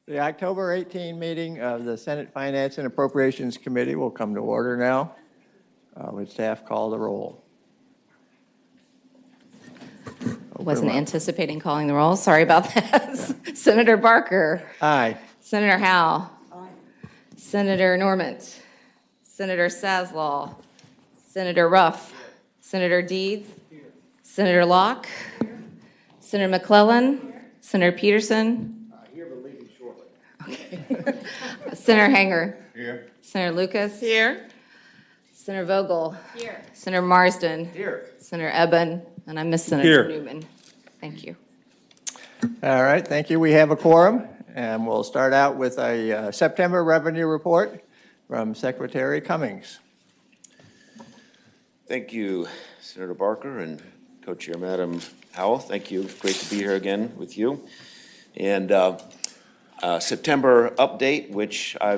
The October 18 meeting of the Senate Finance and Appropriations Committee will come to order now. Would staff call the roll? Wasn't anticipating calling the roll. Sorry about that. Senator Barker. Aye. Senator Howe. Aye. Senator Normant. Senator Saslaw. Senator Ruff. Here. Senator Deeds. Here. Senator Locke. Here. Senator McClellan. Here. Senator Peterson. Here, but leaving shortly. Okay. Senator Hanger. Here. Senator Lucas. Here. Senator Vogel. Here. Senator Marsden. Here. Senator Eben. And I miss Senator Newman. Thank you. All right, thank you. We have a quorum, and we'll start out with a September revenue report from Secretary Cummings. Thank you, Senator Barker and Co-Chair Madam Howell. Thank you. Great to be here again with you. And September update, which I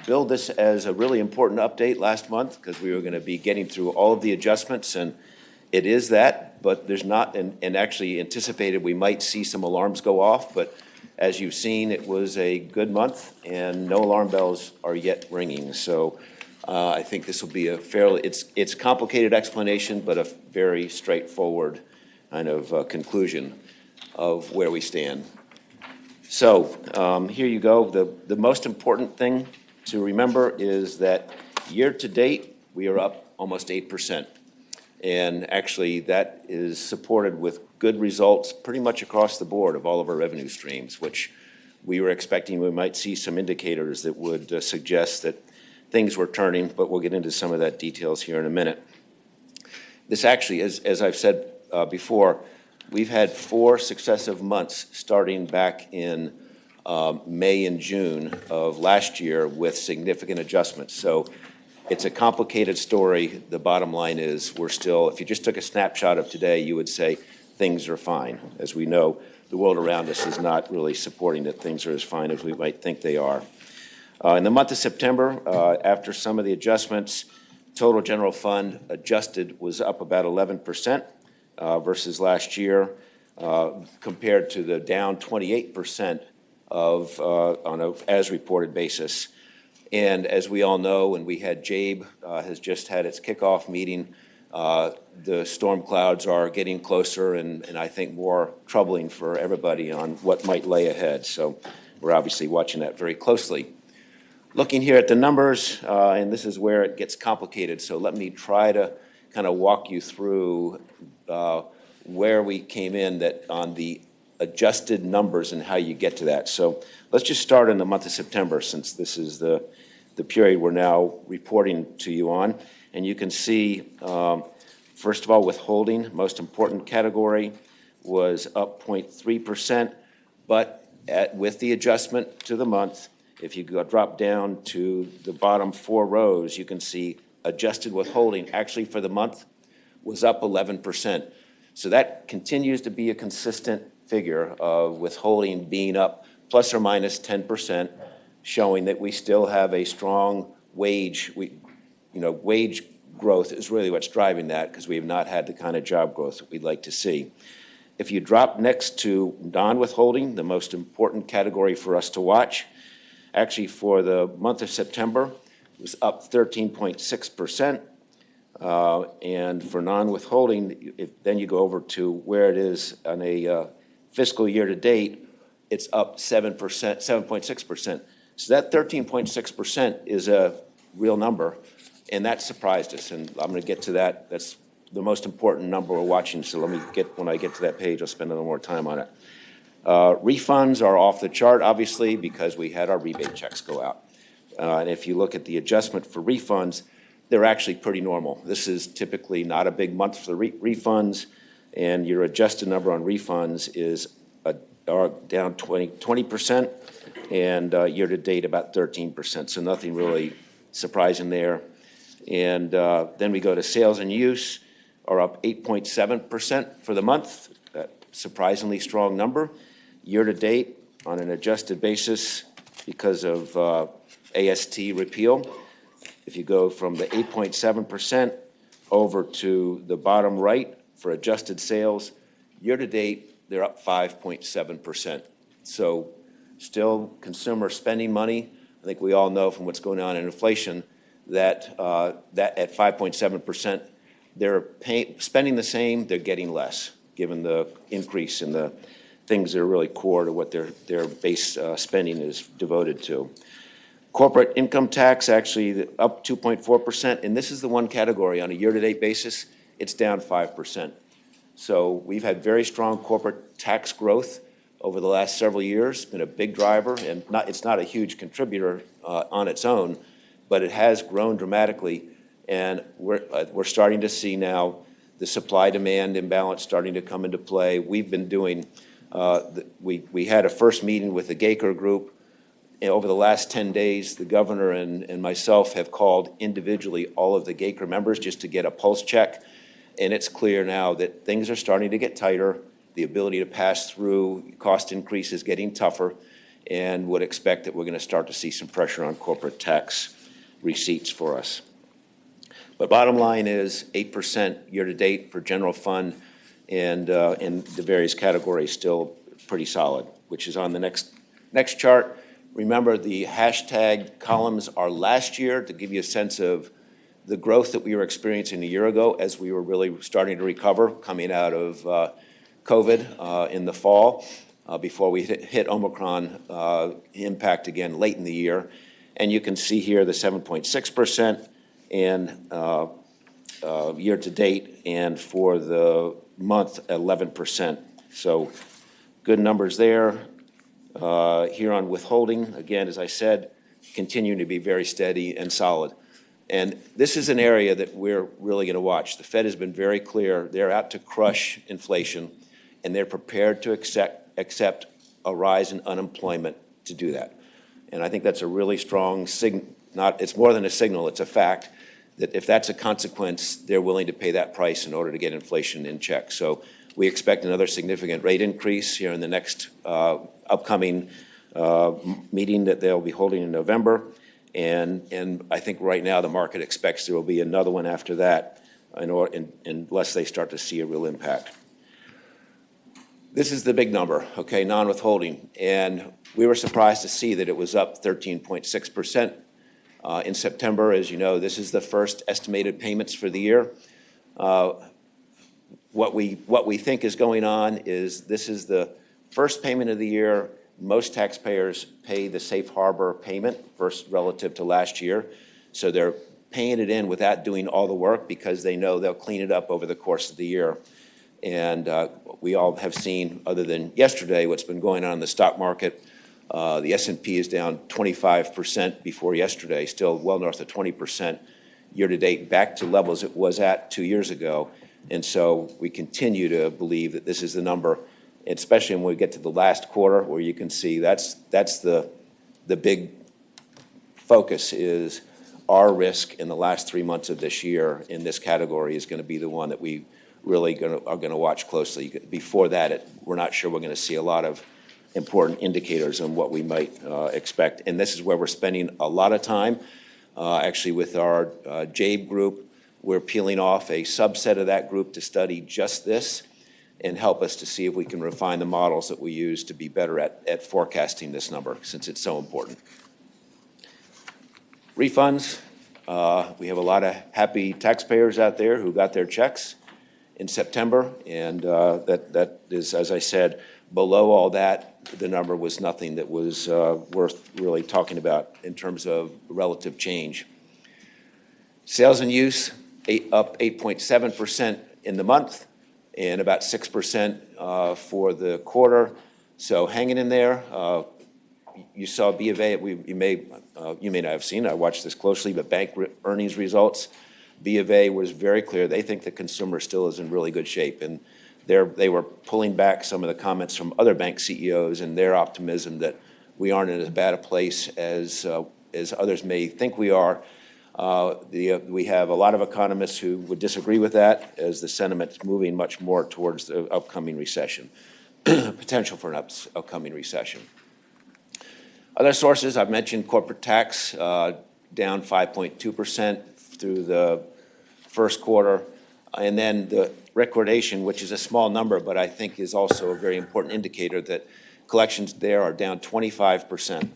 billed this as a really important update last month because we were going to be getting through all of the adjustments, and it is that, but there's not, and actually anticipated we might see some alarms go off, but as you've seen, it was a good month and no alarm bells are yet ringing. So I think this will be a fairly, it's complicated explanation, but a very straightforward kind of conclusion of where we stand. So here you go. The most important thing to remember is that year to date, we are up almost 8%. And actually, that is supported with good results pretty much across the board of all of our revenue streams, which we were expecting we might see some indicators that would suggest that things were turning, but we'll get into some of that details here in a minute. This actually, as I've said before, we've had 4 successive months starting back in May and June of last year with significant adjustments. So it's a complicated story. The bottom line is we're still, if you just took a snapshot of today, you would say things are fine. As we know, the world around us is not really supporting that things are as fine as we might think they are. In the month of September, after some of the adjustments, total general fund adjusted was up about 11% versus last year, compared to the down 28% of on a as reported basis. And as we all know, and we had JABE has just had its kickoff meeting, the storm clouds are getting closer and I think more troubling for everybody on what might lay ahead. So we're obviously watching that very closely. Looking here at the numbers, and this is where it gets complicated, so let me try to kind of walk you through where we came in that on the adjusted numbers and how you get to that. So let's just start in the month of September, since this is the period we're now reporting to you on. And you can see, first of all, withholding, most important category, was up 0.3%, but with the adjustment to the month, if you drop down to the bottom 4 rows, you can see adjusted withholding actually for the month was up 11%. So that continues to be a consistent figure of withholding being up plus or minus 10%, showing that we still have a strong wage. Wage growth is really what's driving that because we have not had the kind of job growth that we'd like to see. If you drop next to non-withholding, the most important category for us to watch, actually for the month of September, it was up 13.6%. And for non-withholding, then you go over to where it is on a fiscal year to date, it's up 7.6%. So that 13.6% is a real number, and that surprised us. And I'm going to get to that. That's the most important number we're watching. So when I get to that page, I'll spend a little more time on it. Refunds are off the chart, obviously, because we had our rebate checks go out. And if you look at the adjustment for refunds, they're actually pretty normal. This is typically not a big month for the refunds, and your adjusted number on refunds is down 20%, and year-to-date about 13%, so nothing really surprising there. And then we go to sales and use, are up 8.7% for the month, surprisingly strong number. Year-to-date, on an adjusted basis, because of AST repeal, if you go from the 8.7% over to the bottom right for adjusted sales, year-to-date, they're up 5.7%. So still consumer spending money. I think we all know from what's going on in inflation that that at 5.7%, they're spending the same, they're getting less, given the increase in the things that are really core to what their base spending is devoted to. Corporate income tax actually up 2.4%, and this is the one category on a year-to-date basis, it's down 5%. So we've had very strong corporate tax growth over the last several years. It's been a big driver, and it's not a huge contributor on its own, but it has grown dramatically, and we're starting to see now the supply-demand imbalance starting to come into play. We've been doing, we had a first meeting with the Gaker Group. Over the last 10 days, the governor and myself have called individually all of the Gaker members just to get a pulse check, and it's clear now that things are starting to get tighter. The ability to pass through cost increase is getting tougher, and would expect that we're going to start to see some pressure on corporate tax receipts for us. But bottom line is 8% year-to-date for general fund, and in the various categories still pretty solid, which is on the next chart. Remember, the hashtag columns are last year to give you a sense of the growth that we were experiencing a year ago as we were really starting to recover coming out of COVID in the fall before we hit Omicron impact again late in the year. And you can see here the 7.6% and year to date, and for the month, 11%. So good numbers there. Here on withholding, again, as I said, continuing to be very steady and solid. And this is an area that we're really going to watch. The Fed has been very clear. They're out to crush inflation, and they're prepared to accept a rise in unemployment to do that. And I think that's a really strong signal. It's more than a signal, it's a fact that if that's a consequence, they're willing to pay that price in order to get inflation in check. So we expect another significant rate increase here in the next upcoming meeting that they'll be holding in November. And I think right now the market expects there will be another one after that unless they start to see a real impact. This is the big number, okay, non-withholding. And we were surprised to see that it was up 13.6% in September. As you know, this is the first estimated payments for the year. What we think is going on is this is the first payment of the year. Most taxpayers pay the safe harbor payment first relative to last year. So they're paying it in without doing all the work because they know they'll clean it up over the course of the year. And we all have seen, other than yesterday, what's been going on in the stock market. The S&P is down 25% before yesterday, still well north of 20% year-to-date, back to levels it was at 2 years ago. And so we continue to believe that this is the number, especially when we get to the last quarter, where you can see that's the big focus is our risk in the last 3 months of this year in this category is going to be the one that we really are going to watch closely. Before that, we're not sure we're going to see a lot of important indicators on what we might expect. And this is where we're spending a lot of time. Actually, with our JABE group, we're peeling off a subset of that group to study just this and help us to see if we can refine the models that we use to be better at forecasting this number, since it's so important. Refunds. We have a lot of happy taxpayers out there who got their checks in September, and that is, as I said, below all that, the number was nothing that was worth really talking about in terms of relative change. Sales and use, up 8.7% in the month and about 6% for the quarter. So hanging in there. You saw B of A, you may not have seen, I watched this closely, but bank earnings results. B of A was very clear. They think the consumer still is in really good shape. And they were pulling back some of the comments from other bank CEOs and their optimism that we aren't in as bad a place as others may think we are. We have a lot of economists who would disagree with that, as the sentiment's moving much more towards the upcoming recession, potential for an upcoming recession. Other sources, I've mentioned corporate tax, down 5.2% through the first quarter. And then the recordation, which is a small number, but I think is also a very important indicator that collections there are down 25%.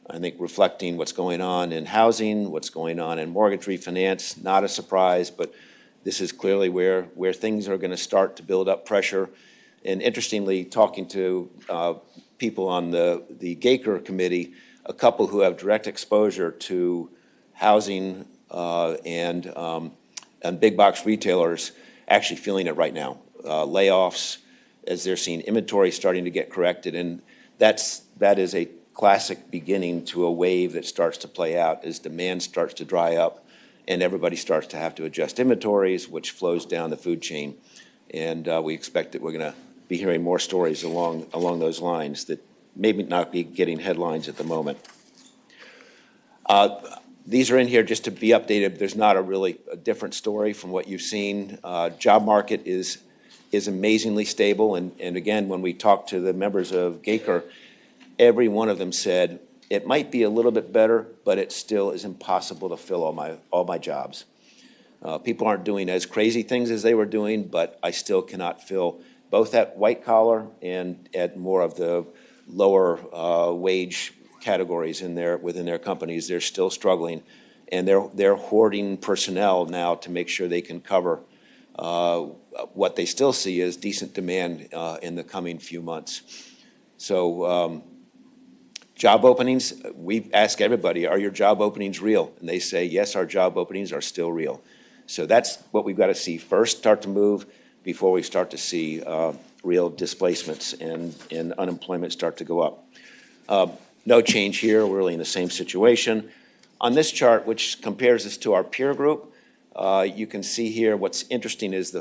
I think reflecting what's going on in housing, what's going on in mortgage refinance, not a surprise, but this is clearly where things are going to start to build up pressure. And interestingly, talking to people on the Gaker committee, a couple who have direct exposure to housing and big box retailers actually feeling it right now. Layoffs, as they're seeing inventory starting to get corrected, and that is a classic beginning to a wave that starts to play out as demand starts to dry up and everybody starts to have to adjust inventories, which flows down the food chain. And we expect that we're going to be hearing more stories along those lines that maybe not be getting headlines at the moment. These are in here just to be updated. There's not a different story from what you've seen. Job market is amazingly stable. And again, when we talked to the members of Gaker, every one of them said, it might be a little bit better, but it still is impossible to fill all my jobs. People aren't doing as crazy things as they were doing, but I still cannot fill both at white collar and at more of the lower wage categories within their companies. They're still struggling, and they're hoarding personnel now to make sure they can cover what they still see as decent demand in the coming few months. So job openings, we ask everybody, are your job openings real? And they say, yes, our job openings are still real. So that's what we've got to see first start to move before we start to see real displacements and unemployment start to go up. No change here. We're really in the same situation. On this chart, which compares us to our peer group, you can see here what's interesting is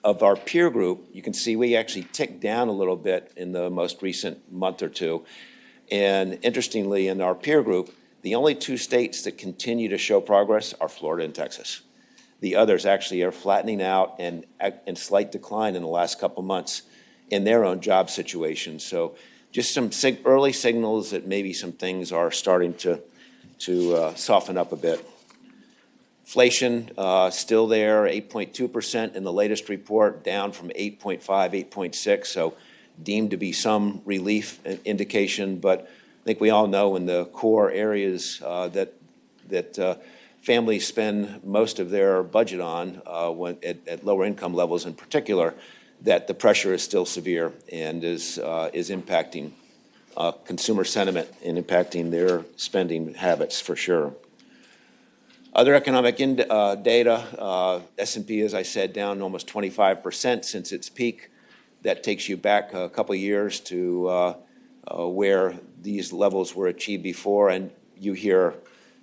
of our peer group, you can see we actually ticked down a little bit in the most recent month or two. And interestingly, in our peer group, the only two states that continue to show progress are Florida and Texas. The others actually are flattening out and slight decline in the last couple months in their own job situation. So just some early signals that maybe some things are starting to soften up a bit. Inflation still there, 8.2% in the latest report, down from 8.5, 8.6. So deemed to be some relief indication, but I think we all know in the core areas that families spend most of their budget on at lower income levels in particular, that the pressure is still severe and is impacting consumer sentiment and impacting their spending habits for sure. Other economic data, S&P, as I said, down almost 25% since its peak. That takes you back a couple of years to where these levels were achieved before, and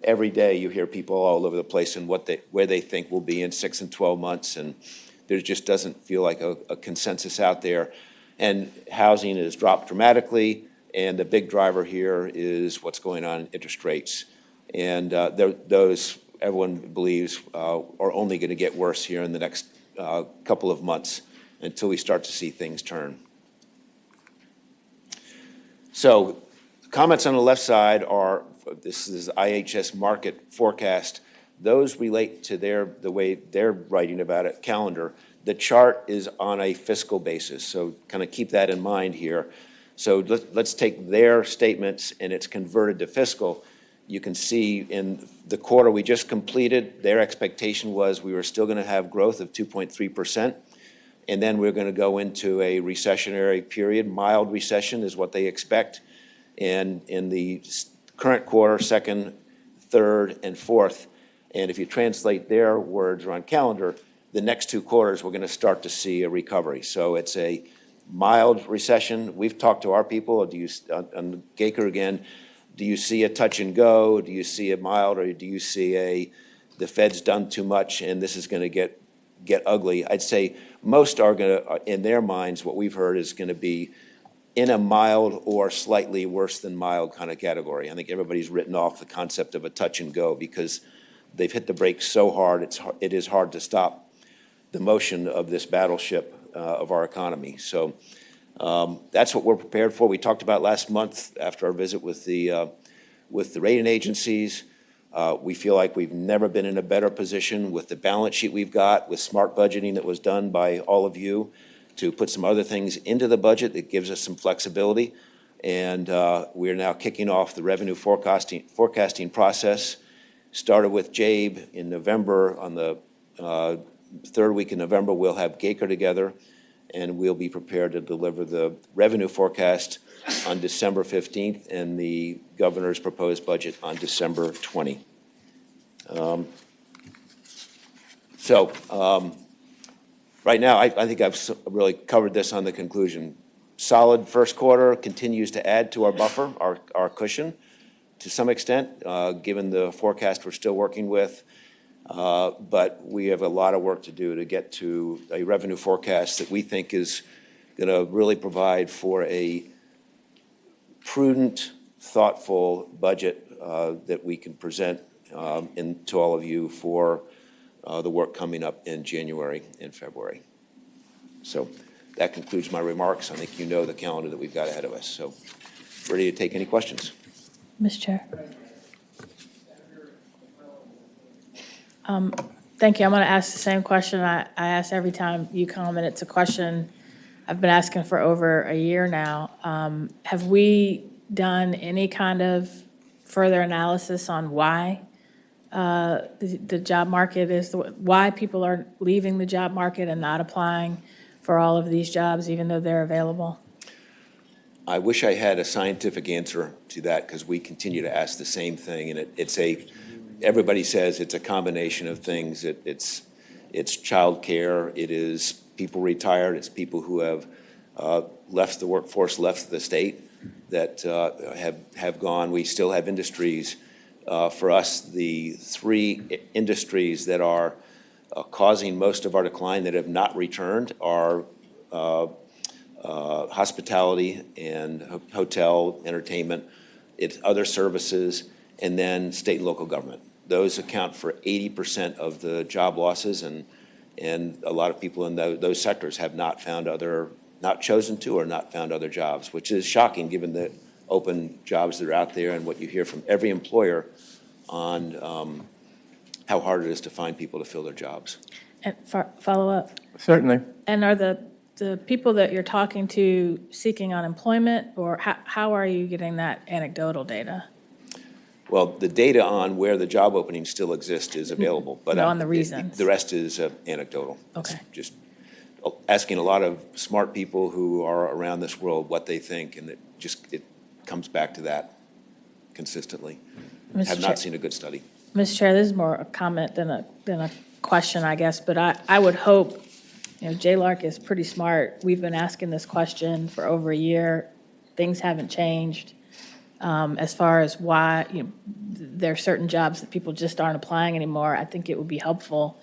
every day you hear people all over the place and where they think we'll be in 6 and 12 months, and there just doesn't feel like a consensus out there. And housing has dropped dramatically, and the big driver here is what's going on in interest rates. And those, everyone believes, are only going to get worse here in the next couple of months until we start to see things turn. So comments on the left side are, this is IHS market forecast. Those relate to the way they're writing about it, calendar. The chart is on a fiscal basis, so kind of keep that in mind here. So let's take their statements and it's converted to fiscal. You can see in the quarter we just completed, their expectation was we were still going to have growth of 2.3%. And then we're going to go into a recessionary period. Mild recession is what they expect. And in the current quarter, second, third, and fourth, and if you translate their words around calendar, the next two quarters we're going to start to see a recovery. So it's a mild recession. We've talked to our people. On Gaker again, do you see a touch and go? Do you see a mild, or do you see the Fed's done too much and this is going to get ugly? I'd say most are going to, in their minds, what we've heard is going to be in a mild or slightly worse than mild kind of category. I think everybody's written off the concept of a touch and go because they've hit the brakes so hard, it is hard to stop the motion of this battleship of our economy. So that's what we're prepared for. We talked about last month after our visit with the rating agencies. We feel like we've never been in a better position with the balance sheet we've got, with smart budgeting that was done by all of you to put some other things into the budget that gives us some flexibility. And we are now kicking off the revenue forecasting process. Started with Jabe in November. On the third week in November, we'll have Gaker together, and we'll be prepared to deliver the revenue forecast on December 15th and the governor's proposed budget on December 20. Right now, I think I've really covered this on the conclusion. Solid first quarter, continues to add to our buffer, our cushion, to some extent, given the forecast we're still working with. But we have a lot of work to do to get to a revenue forecast that we think is going to really provide for a prudent, thoughtful budget that we can present to all of you for the work coming up in January and February. So that concludes my remarks. I think you know the calendar that we've got ahead of us. So ready to take any questions? Mr. Chair. Thank you. I'm going to ask the same question I ask every time you come, and it's a question I've been asking for over a year now. Have we done any kind of further analysis on why the job market is, why people are leaving the job market and not applying for all of these jobs, even though they're available? I wish I had a scientific answer to that, because we continue to ask the same thing, and everybody says it's a combination of things. It's childcare, it is people retired, it's people who have left the workforce, left the state, that have gone. We still have industries. For us, the three industries that are causing most of our decline that have not returned are hospitality and hotel, entertainment, it's other services, and then state and local government. Those account for 80% of the job losses, and a lot of people in those sectors have not chosen to or not found other jobs, which is shocking given the open jobs that are out there and what you hear from every employer on how hard it is to find people to fill their jobs. And follow up. Certainly. And are the people that you're talking to seeking unemployment, or how are you getting that anecdotal data? Well, the data on where the job openings still exist is available, but No, on the reasons. The rest is anecdotal. Okay. It's just asking a lot of smart people who are around this world what they think, and it comes back to that consistently. Have not seen a good study. Mr. Chair, this is more a comment than a question, I guess, but I would hope, Jay Lark is pretty smart. We've been asking this question for over a year. Things haven't changed as far as why there are certain jobs that people just aren't applying anymore. I think it would be helpful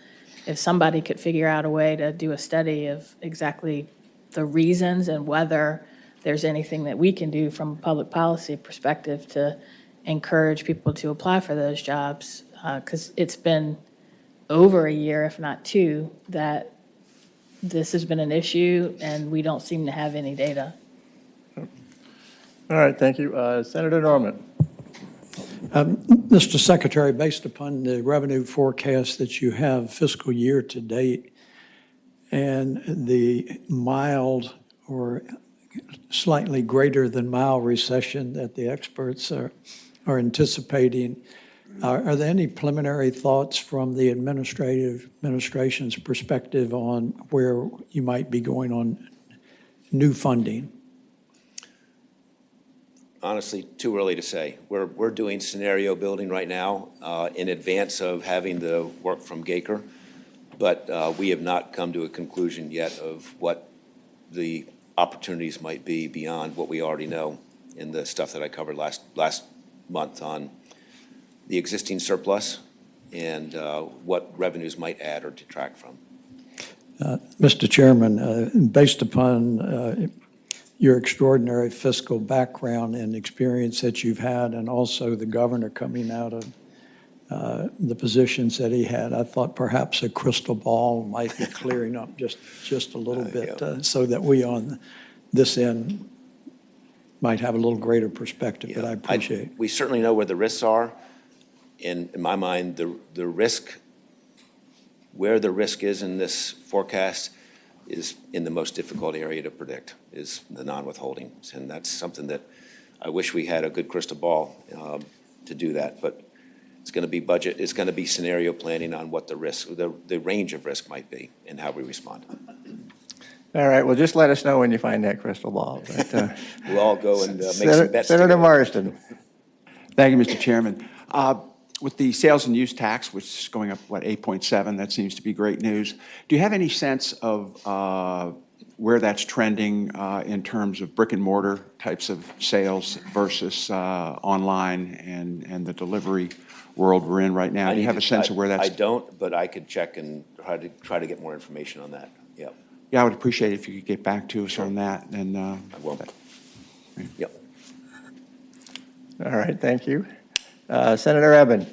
if somebody could figure out a way to do a study of exactly the reasons and whether there's anything that we can do from a public policy perspective to encourage people to apply for those jobs, because it's been over a year, if not two, that this has been an issue, and we don't seem to have any data. All right, thank you. Senator Norman. Mr. Secretary, based upon the revenue forecast that you have fiscal year to date and the mild or slightly greater than mild recession that the experts are anticipating, are there any preliminary thoughts from the administration's perspective on where you might be going on new funding? Honestly, too early to say. We're doing scenario building right now in advance of having the work from Gaker, but we have not come to a conclusion yet of what the opportunities might be beyond what we already know in the stuff that I covered last month on the existing surplus and what revenues might add or detract from. Mr. Chairman, based upon your extraordinary fiscal background and experience that you've had, and also the governor coming out of the positions that he had, I thought perhaps a crystal ball might be clearing up just a little bit so that we on this end might have a little greater perspective, but I appreciate. We certainly know where the risks are. In my mind, the risk, where the risk is in this forecast is in the most difficult area to predict, is the non-withholdings. And that's something that I wish we had a good crystal ball to do that, but it's going to be budget, it's going to be scenario planning on what the risk, the range of risk might be and how we respond. All right, well, just let us know when you find that crystal ball. But, We'll all go and make some bets Senator together. Marston. Thank you, Mr. Chairman. With the sales and use tax, which is going up, 8.7, that seems to be great news. Do you have any sense of where that's trending in terms of brick and mortar types of sales versus online and the delivery world we're in right now? Do you have a sense of where that's? I don't, but I could check and try to get more information on that. Yeah. Yeah, I would appreciate it if you could get back to us on that. And I will. Yep. All right, thank you. Senator Eben.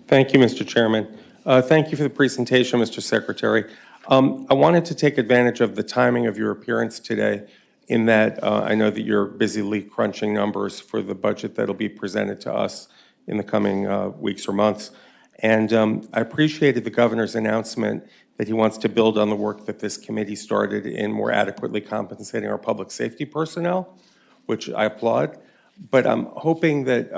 Thank you, Mr. Chairman. Thank you for the presentation, Mr. Secretary. I wanted to take advantage of the timing of your appearance today in that I know that you're busily crunching numbers for the budget that'll be presented to us in the coming weeks or months. And I appreciated the governor's announcement that he wants to build on the work that this committee started in more adequately compensating our public safety personnel, which I applaud. But I'm hoping that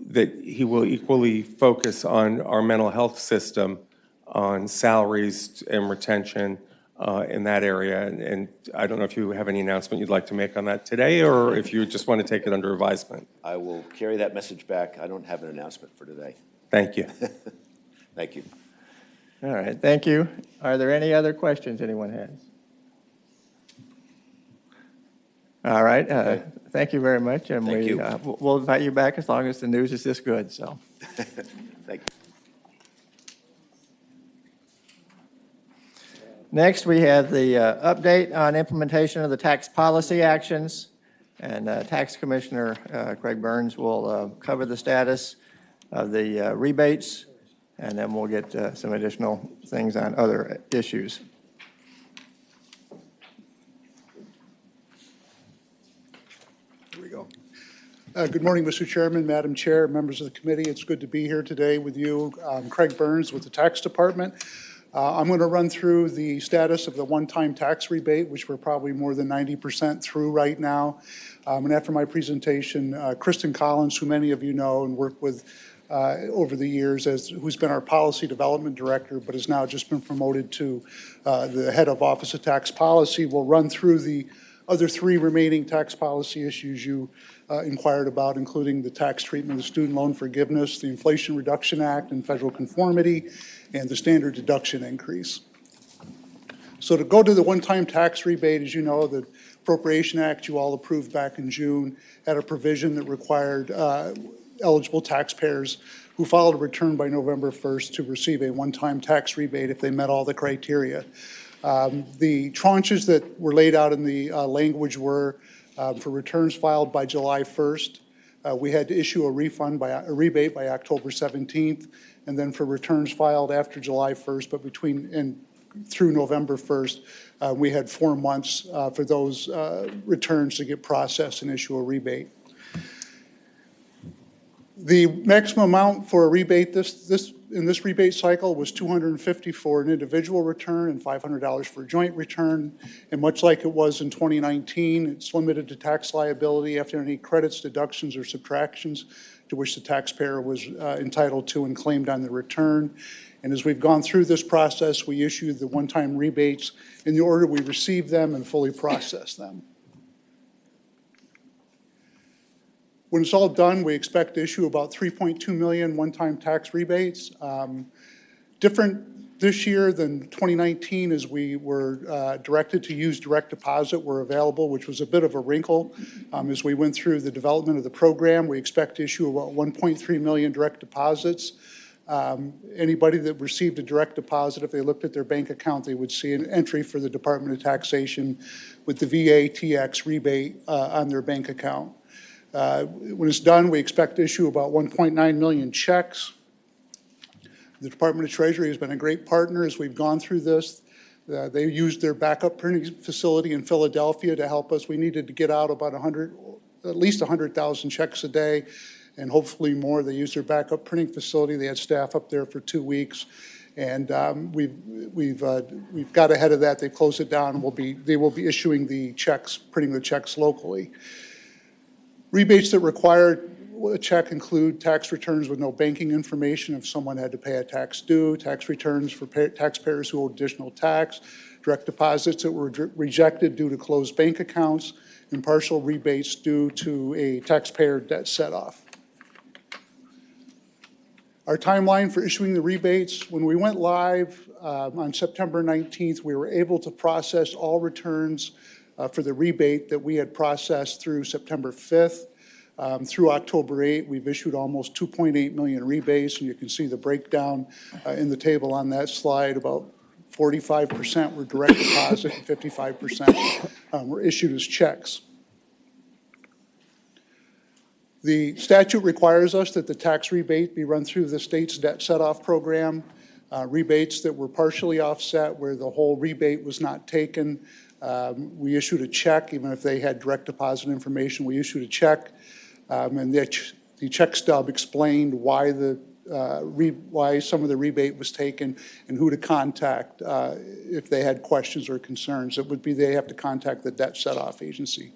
that he will equally focus on our mental health system, on salaries and retention in that area. And I don't know if you have any announcement you'd like to make on that today, or if you just want to take it under advisement. I will carry that message back. I don't have an announcement for today. Thank you. Thank you. All right, thank you. Are there any other questions anyone has? All right, thank you very much. And Thank you. We'll invite you back as long as the news is this good, so. Thank you. Next, we have the update on implementation of the tax policy actions. And Tax Commissioner Craig Burns will cover the status of the rebates, and then we'll get some additional things on other issues. Here we go. Good morning, Mr. Chairman, Madam Chair, members of the committee. It's good to be here today with you. Craig Burns with the Tax Department. I'm going to run through the status of the one-time tax rebate, which we're probably more than 90% through right now. And after my presentation, Kristen Collins, who many of you know and work with over the years, who's been our policy development director, but has now just been promoted to the head of Office of Tax Policy, will run through the other three remaining tax policy issues you inquired about, including the tax treatment of student loan forgiveness, the Inflation Reduction Act and federal conformity, and the standard deduction increase. So to go to the one-time tax rebate, as you know, the Appropriation Act you all approved back in June had a provision that required eligible taxpayers who filed a return by November 1st to receive a one-time tax rebate if they met all the criteria. The tranches that were laid out in the language were for returns filed by July 1st. We had to issue a rebate by October 17th, and then for returns filed after July 1st, but between and through November 1st, we had 4 months for those returns to get processed and issue a rebate. The maximum amount for a rebate in this rebate cycle was $250 for an individual return and $500 for a joint return. And much like it was in 2019, it's limited to tax liability after any credits, deductions, or subtractions to which the taxpayer was entitled to and claimed on the return. And as we've gone through this process, we issued the one-time rebates in the order we received them and fully processed them. When it's all done, we expect to issue about 3.2 million one-time tax rebates. Different this year than 2019 as we were directed to use direct deposit where available, which was a bit of a wrinkle. As we went through the development of the program, we expect to issue about 1.3 million direct deposits. Anybody that received a direct deposit, if they looked at their bank account, they would see an entry for the Department of Taxation with the VA-TX rebate on their bank account. When it's done, we expect to issue about 1.9 million checks. The Department of Treasury has been a great partner as we've gone through this. They used their backup printing facility in Philadelphia to help us. We needed to get out about at least 100,000 checks a day, and hopefully more. They used their backup printing facility. They had staff up there for 2 weeks, and we've got ahead of that. They closed it down, and they will be issuing the checks, printing the checks locally. Rebates that require a check include tax returns with no banking information if someone had to pay a tax due, tax returns for taxpayers who owe additional tax, direct deposits that were rejected due to closed bank accounts, and partial rebates due to a taxpayer debt set-off. Our timeline for issuing the rebates, when we went live on September 19th, we were able to process all returns for the rebate that we had processed through September 5th. Through October 8th, we've issued almost 2.8 million rebates, and you can see the breakdown in the table on that slide. About 45% were direct deposit and 55% were issued as checks. The statute requires us that the tax rebate be run through the state's debt set-off program. Rebates that were partially offset where the whole rebate was not taken, we issued a check. Even if they had direct deposit information, we issued a check. And the check stub explained why why some of the rebate was taken and who to contact if they had questions or concerns. It would be they have to contact the debt set-off agency.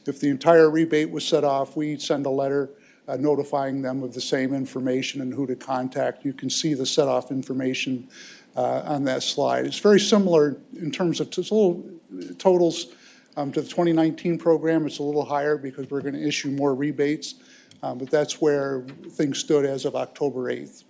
If the entire rebate was set off, we'd send a letter notifying them of the same information and who to contact. You can see the set-off information on that slide. It's very similar in terms of totals to the 2019 program. It's a little higher because we're going to issue more rebates, but that's where things stood as of October 8th.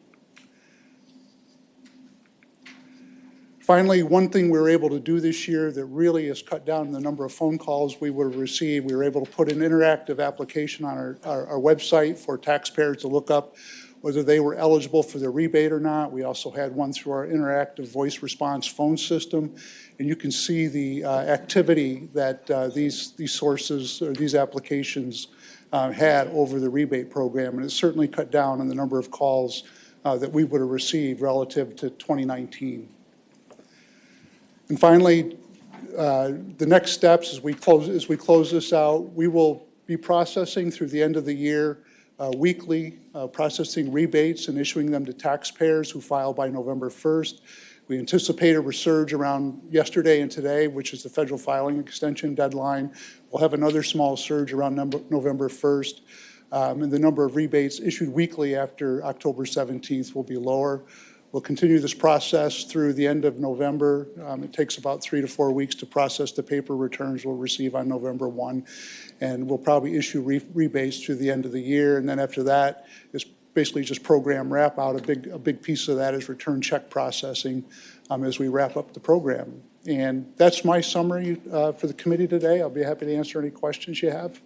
Finally, one thing we were able to do this year that really has cut down the number of phone calls we would have received, we were able to put an interactive application on our website for taxpayers to look up whether they were eligible for the rebate or not. We also had one through our interactive voice response phone system, and you can see the activity that these sources or these applications had over the rebate program, and it certainly cut down on the number of calls that we would have received relative to 2019. And finally, the next steps as we close this out, we will be processing through the end of the year weekly, processing rebates and issuing them to taxpayers who file by November 1st. We anticipate a resurge around yesterday and today, which is the federal filing extension deadline. We'll have another small surge around November 1st. And the number of rebates issued weekly after October 17th will be lower. We'll continue this process through the end of November. It takes about 3 to 4 weeks to process the paper returns we'll receive on November 1. And we'll probably issue rebates through the end of the year. And then after that, it's basically just program wrap out. A big piece of that is return check processing as we wrap up the program. And that's my summary for the committee today. I'll be happy to answer any questions you have.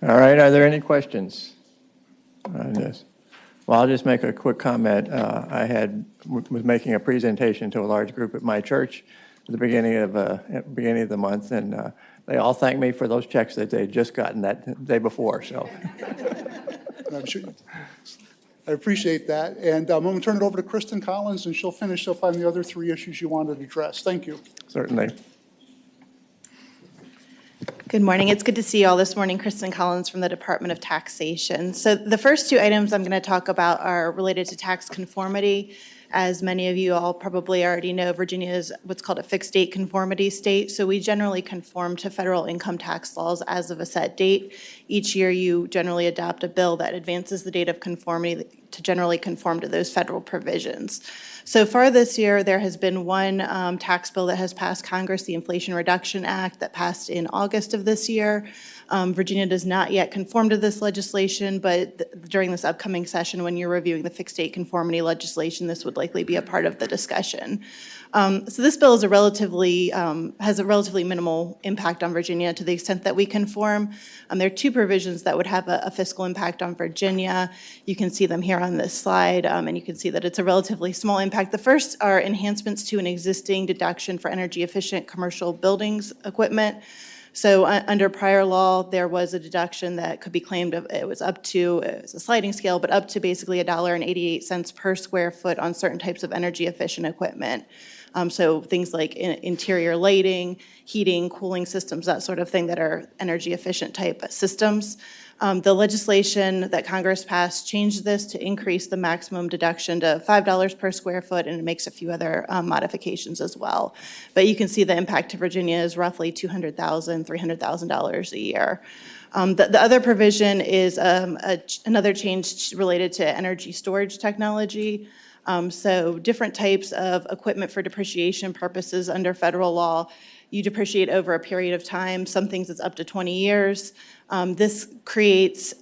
All right, are there any questions on this? Well, I'll just make a quick comment. I was making a presentation to a large group at my church at the beginning of the month, and they all thanked me for those checks that they'd just gotten that day before. So, I'm sure I appreciate that, and I'm going to turn it over to Kristen Collins, and she'll finish up on the other 3 issues you wanted to address. Thank you. Certainly. Good morning. It's good to see you all this morning. Kristen Collins from the Department of Taxation. So the first 2 items I'm going to talk about are related to tax conformity. As many of you all probably already know, Virginia is what's called a fixed date conformity state. So we generally conform to federal income tax laws as of a set date. Each year you generally adopt a bill that advances the date of conformity to generally conform to those federal provisions. So far this year, there has been one tax bill that has passed Congress, the Inflation Reduction Act, that passed in August of this year. Virginia does not yet conform to this legislation, but during this upcoming session, when you're reviewing the fixed date conformity legislation, this would likely be a part of the discussion. So this bill is has a relatively minimal impact on Virginia to the extent that we conform. There are 2 provisions that would have a fiscal impact on Virginia. You can see them here on this slide, and you can see that it's a relatively small impact. The first are enhancements to an existing deduction for energy efficient commercial buildings equipment. So under prior law, there was a deduction that could be claimed it was a sliding scale, but up to basically $1.88 per square foot on certain types of energy efficient equipment. So things like interior lighting, heating, cooling systems, that sort of thing that are energy efficient type systems. The legislation that Congress passed changed this to increase the maximum deduction to $5 per square foot, and it makes a few other modifications as well. But you can see the impact to Virginia is roughly $200,000, $300,000 a year. The other provision is another change related to energy storage technology. So different types of equipment for depreciation purposes under federal law, you depreciate over a period of time. Some things it's up to 20 years. This creates,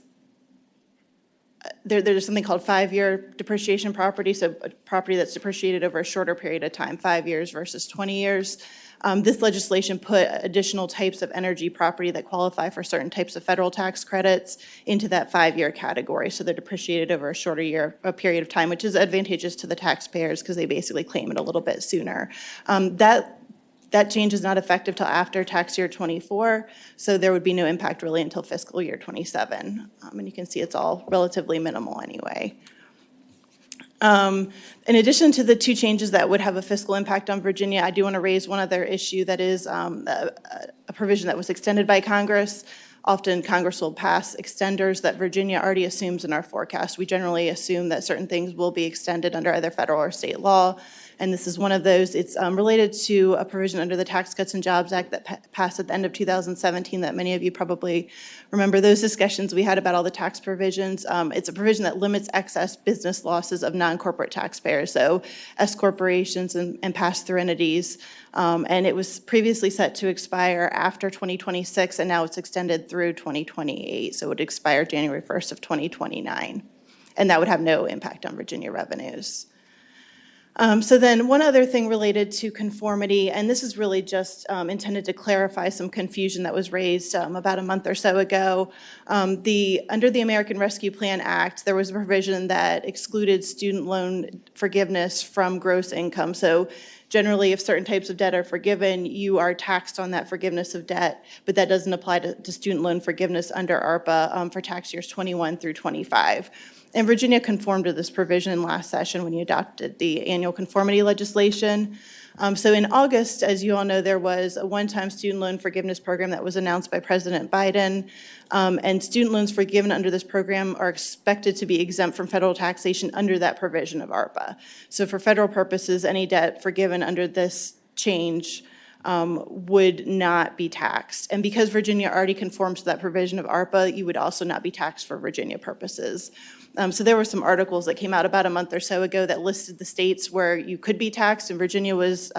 there's something called 5-year depreciation property, so a property that's depreciated over a shorter period of time, 5 years versus 20 years. This legislation put additional types of energy property that qualify for certain types of federal tax credits into that 5-year category. So they're depreciated over a period of time, which is advantageous to the taxpayers because they basically claim it a little bit sooner. That change is not effective till after tax year 24, so there would be no impact really until fiscal year 27. And you can see it's all relatively minimal anyway. In addition to the two changes that would have a fiscal impact on Virginia, I do want to raise one other issue that is a provision that was extended by Congress. Often Congress will pass extenders that Virginia already assumes in our forecast. We generally assume that certain things will be extended under either federal or state law, and this is one of those. It's related to a provision under the Tax Cuts and Jobs Act that passed at the end of 2017 that many of you probably remember those discussions we had about all the tax provisions. It's a provision that limits excess business losses of non-corporate taxpayers, so S corporations and pass-through entities. And it was previously set to expire after 2026, and now it's extended through 2028, so it would expire January 1st of 2029. And that would have no impact on Virginia revenues. So then one other thing related to conformity, and this is really just intended to clarify some confusion that was raised about a month or so ago. Under the American Rescue Plan Act, there was a provision that excluded student loan forgiveness from gross income. So generally, if certain types of debt are forgiven, you are taxed on that forgiveness of debt, but that doesn't apply to student loan forgiveness under ARPA for tax years 21 through 25. And Virginia conformed to this provision last session when you adopted the annual conformity legislation. So in August, as you all know, there was a one-time student loan forgiveness program that was announced by President Biden. And student loans forgiven under this program are expected to be exempt from federal taxation under that provision of ARPA. So for federal purposes, any debt forgiven under this change would not be taxed. And because Virginia already conforms to that provision of ARPA, you would also not be taxed for Virginia purposes. So there were some articles that came out about a month or so ago that listed the states where you could be taxed, and Virginia was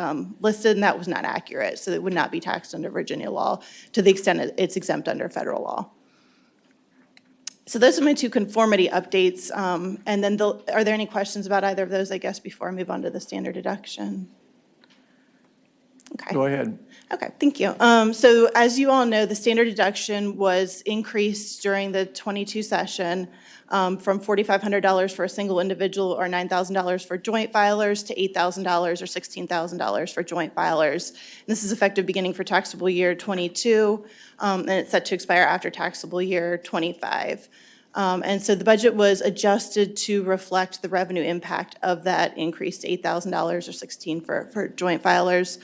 listed, and that was not accurate. So it would not be taxed under Virginia law to the extent it's exempt under federal law. So those are my two conformity updates. And then are there any questions about either of those, I guess, before I move on to the standard deduction? Okay. Go ahead. Okay, thank you. So as you all know, the standard deduction was increased during the 22 session from $4,500 for a single individual or $9,000 for joint filers to $8,000 or $16,000 for joint filers. And this is effective beginning for taxable year 22, and it's set to expire after taxable year 25. And so the budget was adjusted to reflect the revenue impact of that increase to $8,000 or $16,000 for joint filers.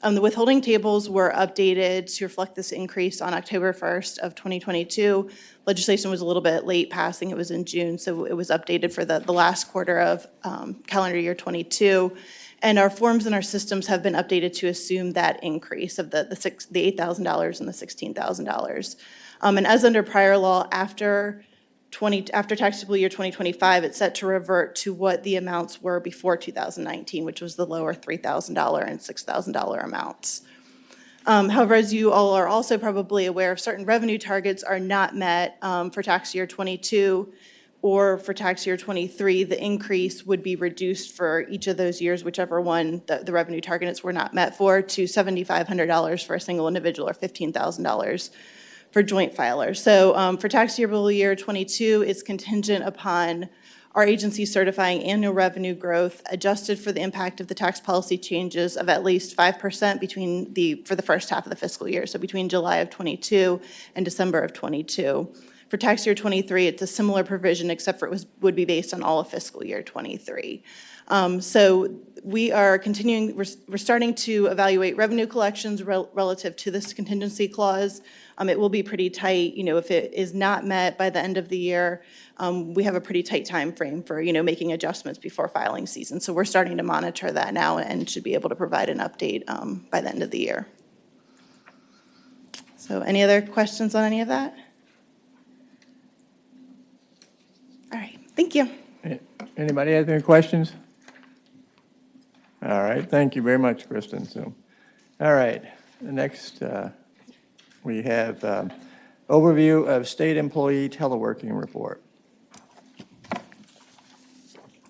The withholding tables were updated to reflect this increase on October 1st of 2022. Legislation was a little bit late passing. It was in June, so it was updated for the last quarter of calendar year 22. And our forms and our systems have been updated to assume that increase of the $8,000 and the $16,000. And as under prior law, after taxable year 2025, it's set to revert to what the amounts were before 2019, which was the lower $3,000 and $6,000 amounts. However, as you all are also probably aware, if certain revenue targets are not met for tax year 22 or for tax year 23, the increase would be reduced for each of those years, whichever one the revenue targets were not met for, to $7,500 for a single individual or $15,000 for joint filers. So for taxable year 22, it's contingent upon our agency certifying annual revenue growth adjusted for the impact of the tax policy changes of at least 5% for the first half of the fiscal year, so between July of 22 and December of 22. For tax year 23, it's a similar provision, except for it would be based on all of fiscal year 23. So we are continuing, we're starting to evaluate revenue collections relative to this contingency clause. It will be pretty tight, if it is not met by the end of the year, we have a pretty tight time frame for, making adjustments before filing season. So we're starting to monitor that now and should be able to provide an update by the end of the year. So any other questions on any of that? All right, thank you. Anybody have any questions? All right, thank you very much, Kristen. So, all right, the next we have overview of state employee teleworking report.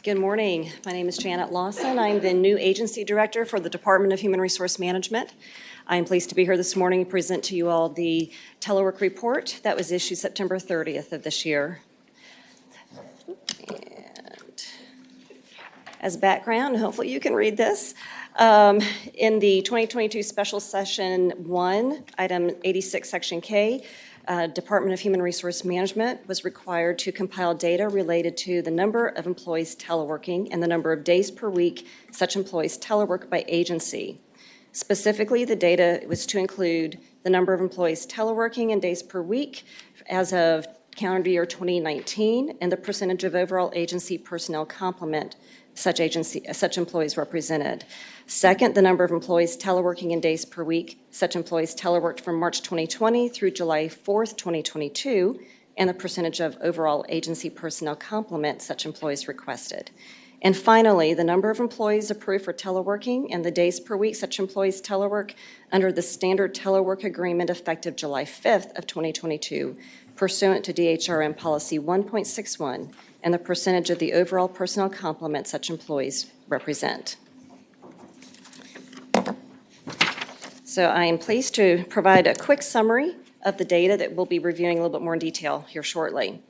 Good morning. My name is Janet Lawson. I'm the new agency director for the Department of Human Resource Management. I'm pleased to be here this morning to present to you all the telework report that was issued September 30th of this year. And as background, hopefully you can read this. In the 2022 Special Session 1, Item 86, Section K, Department of Human Resource Management was required to compile data related to the number of employees teleworking and the number of days per week such employees telework by agency. Specifically, the data was to include the number of employees teleworking and days per week as of calendar year 2019 and the percentage of overall agency personnel complement such employees represented. Second, the number of employees teleworking in days per week such employees teleworked from March 2020 through July 4th, 2022, and the percentage of overall agency personnel complement such employees requested. And finally, the number of employees approved for teleworking and the days per week such employees telework under the standard telework agreement effective July 5th of 2022 pursuant to DHRM policy 1.61 and the percentage of the overall personnel complement such employees represent. So I am pleased to provide a quick summary of the data that we'll be reviewing a little bit more in detail here shortly.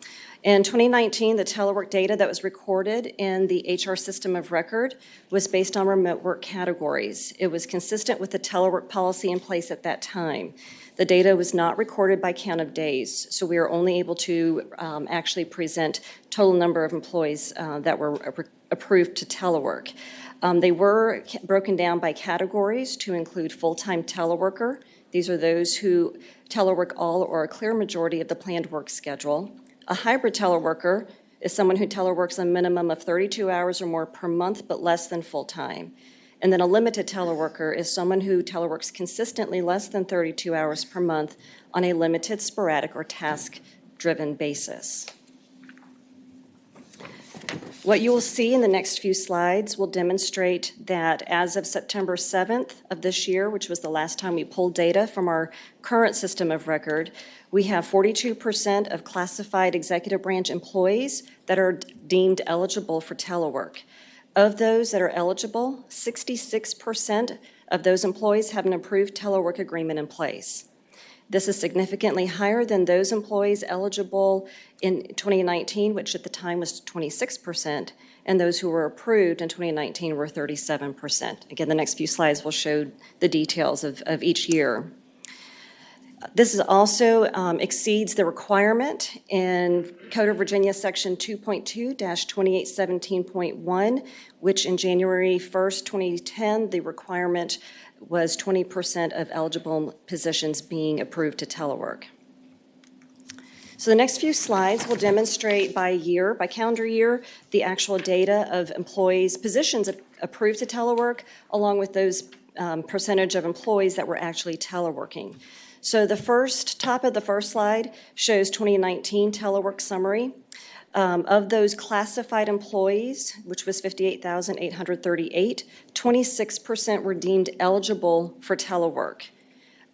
In 2019, the telework data that was recorded in the HR system of record was based on remote work categories. It was consistent with the telework policy in place at that time. The data was not recorded by count of days, so we are only able to actually present total number of employees that were approved to telework. They were broken down by categories to include full-time teleworker. These are those who telework all or a clear majority of the planned work schedule. A hybrid teleworker is someone who teleworks a minimum of 32 hours or more per month, but less than full-time. And then a limited teleworker is someone who teleworks consistently less than 32 hours per month on a limited, sporadic, or task-driven basis. What you will see in the next few slides will demonstrate that as of September 7th of this year, which was the last time we pulled data from our current system of record, we have 42% of classified executive branch employees that are deemed eligible for telework. Of those that are eligible, 66% of those employees have an approved telework agreement in place. This is significantly higher than those employees eligible in 2019, which at the time was 26%, and those who were approved in 2019 were 37%. Again, the next few slides will show the details of each year. This is also exceeds the requirement in Code of Virginia Section 2.2-2817.1, which in January 1st, 2010, the requirement was 20% of eligible positions being approved to telework. So the next few slides will demonstrate by year, by calendar year, the actual data of employees, positions approved to telework, along with those percentage of employees that were actually teleworking. So the top of the first slide shows 2019 telework summary. Of those classified employees, which was 58,838, 26% were deemed eligible for telework.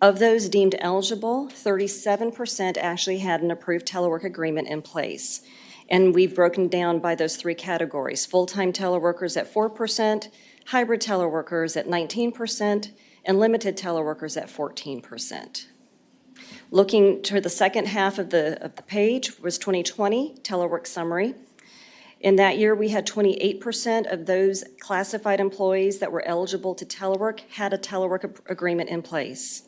Of those deemed eligible, 37% actually had an approved telework agreement in place. And we've broken down by those three categories: full-time teleworkers at 4%, hybrid teleworkers at 19%, and limited teleworkers at 14%. Looking to the second half of the page was 2020 telework summary. In that year, we had 28% of those classified employees that were eligible to telework had a telework agreement in place.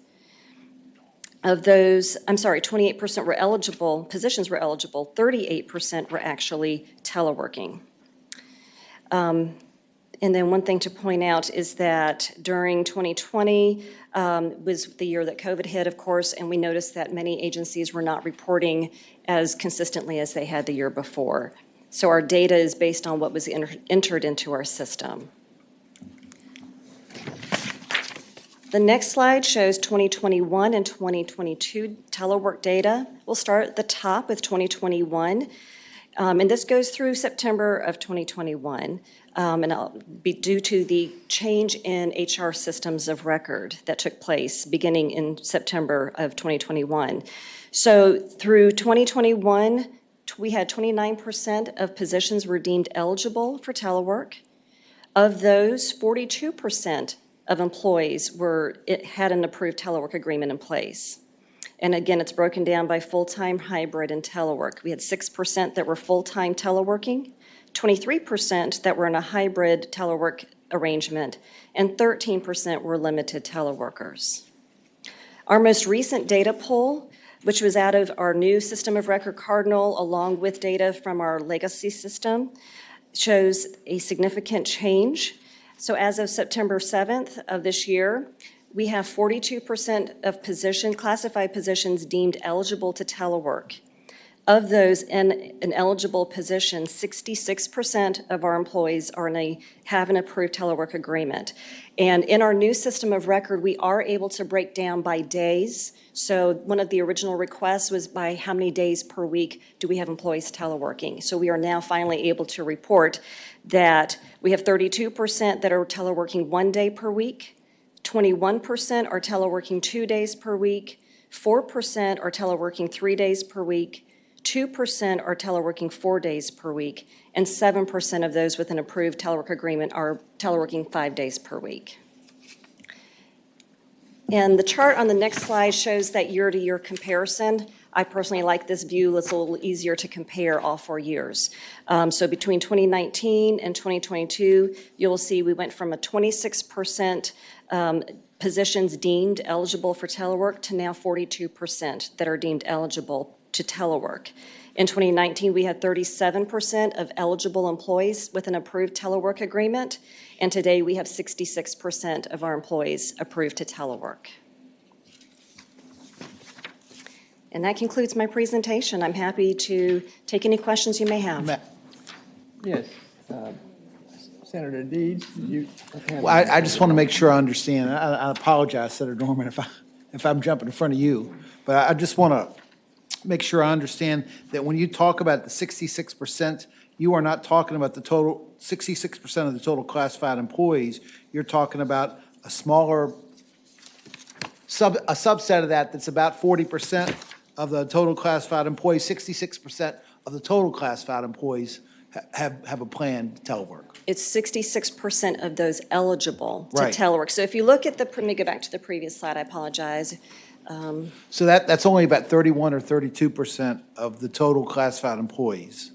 Of those, 28% were eligible, positions were eligible, 38% were actually teleworking. And then one thing to point out is that during 2020 was the year that COVID hit, of course, and we noticed that many agencies were not reporting as consistently as they had the year before. So our data is based on what was entered into our system. The next slide shows 2021 and 2022 telework data. We'll start at the top with 2021. And this goes through September of 2021, and it'll be due to the change in HR systems of record that took place beginning in September of 2021. So through 2021, we had 29% of positions were deemed eligible for telework. Of those, 42% of employees had an approved telework agreement in place. And again, it's broken down by full-time, hybrid, and telework. We had 6% that were full-time teleworking, 23% that were in a hybrid telework arrangement, and 13% were limited teleworkers. Our most recent data poll, which was out of our new system of record Cardinal, along with data from our legacy system, shows a significant change. So as of September 7th of this year, we have 42% of classified positions deemed eligible to telework. Of those in an eligible position, 66% of our employees have an approved telework agreement. And in our new system of record, we are able to break down by days. So one of the original requests was by how many days per week do we have employees teleworking. So we are now finally able to report that we have 32% that are teleworking 1 day per week, 21% are teleworking 2 days per week, 4% are teleworking 3 days per week, 2% are teleworking 4 days per week, and 7% of those with an approved telework agreement are teleworking 5 days per week. And the chart on the next slide shows that year-to-year comparison. I personally like this view. It's a little easier to compare all 4 years. So between 2019 and 2022, you'll see we went from a 26% positions deemed eligible for telework to now 42% that are deemed eligible to telework. In 2019, we had 37% of eligible employees with an approved telework agreement, and today we have 66% of our employees approved to telework. And that concludes my presentation. I'm happy to take any questions you may have. Yes. Senator Deeds, you? Well, I just want to make sure I understand. I apologize, Senator Norman, if I'm jumping in front of you, but I just want to make sure I understand that when you talk about the 66%, you are not talking about the total, 66% of the total classified employees. You're talking about a smaller, a subset of that that's about 40% of the total classified employees. 66% of the total classified employees have a plan to telework. It's 66% of those eligible to Right. telework. So if you look at let me go back to the previous slide, I apologize. So that's only about 31 or 32% of the total classified employees.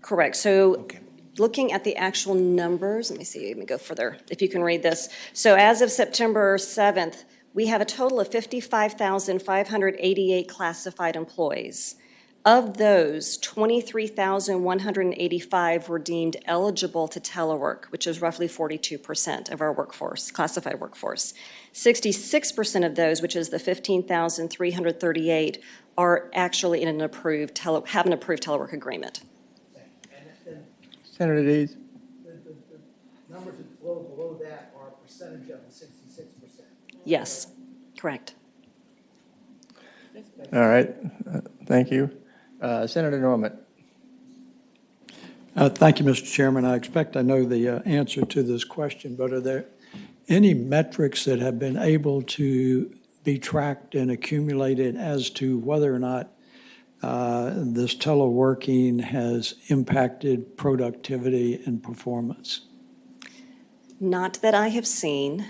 Correct. So Okay. looking at the actual numbers, let me go further, if you can read this. So as of September 7th, we have a total of 55,588 classified employees. Of those, 23,185 were deemed eligible to telework, which is roughly 42% of our workforce, classified workforce. 66% of those, which is the 15,338, are actually in an have an approved telework agreement. Senator Deeds? The numbers that flow below that are a percentage of the 66%. Yes, correct. All right, thank you. Senator Norman? Thank you, Mr. Chairman. I expect I know the answer to this question, but are there any metrics that have been able to be tracked and accumulated as to whether or not this teleworking has impacted productivity and performance? Not that I have seen.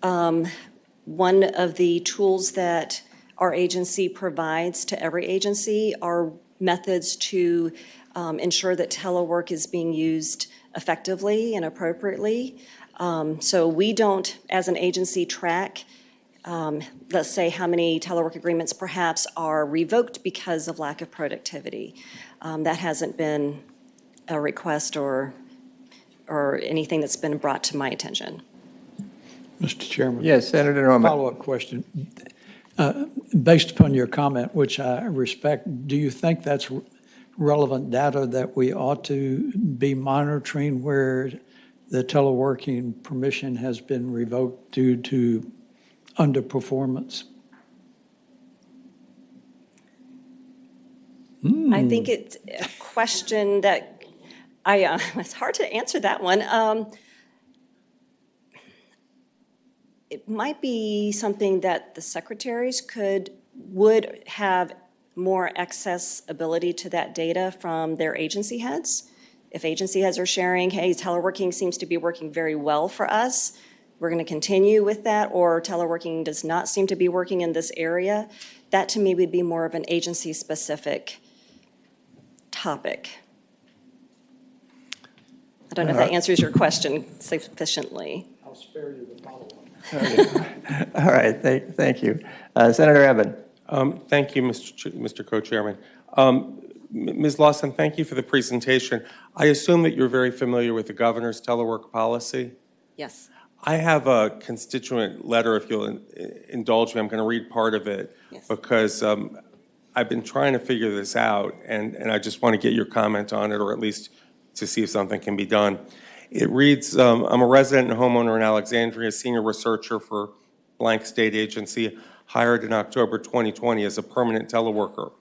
One of the tools that our agency provides to every agency are methods to ensure that telework is being used effectively and appropriately. So we don't, as an agency, track, let's say, how many telework agreements perhaps are revoked because of lack of productivity. That hasn't been a request or or anything that's been brought to my attention. Mr. Chairman? Yes, Senator Norman. Follow-up question. Based upon your comment, which I respect, do you think that's relevant data that we ought to be monitoring where the teleworking permission has been revoked due to underperformance? I think it's a question that it's hard to answer that one. It might be something that the secretaries would have more accessibility to that data from their agency heads. If agency heads are sharing, hey, teleworking seems to be working very well for us, we're going to continue with that, or teleworking does not seem to be working in this area, that to me would be more of an agency-specific topic. I don't know if that answers your question sufficiently. I'll spare you the follow-up. All right, thank you. Senator Evan. Thank you, Mr. Co-Chairman. Ms. Lawson, thank you for the presentation. I assume that you're very familiar with the governor's telework policy? Yes. I have a constituent letter, if you'll indulge me. I'm going to read part of it because I've been trying to figure this out, and I just want to get your comment on it, or at least to see if something can be done. It reads, I'm a resident and homeowner in Alexandria, senior researcher for blank state agency, hired in October 2020 as a permanent teleworker.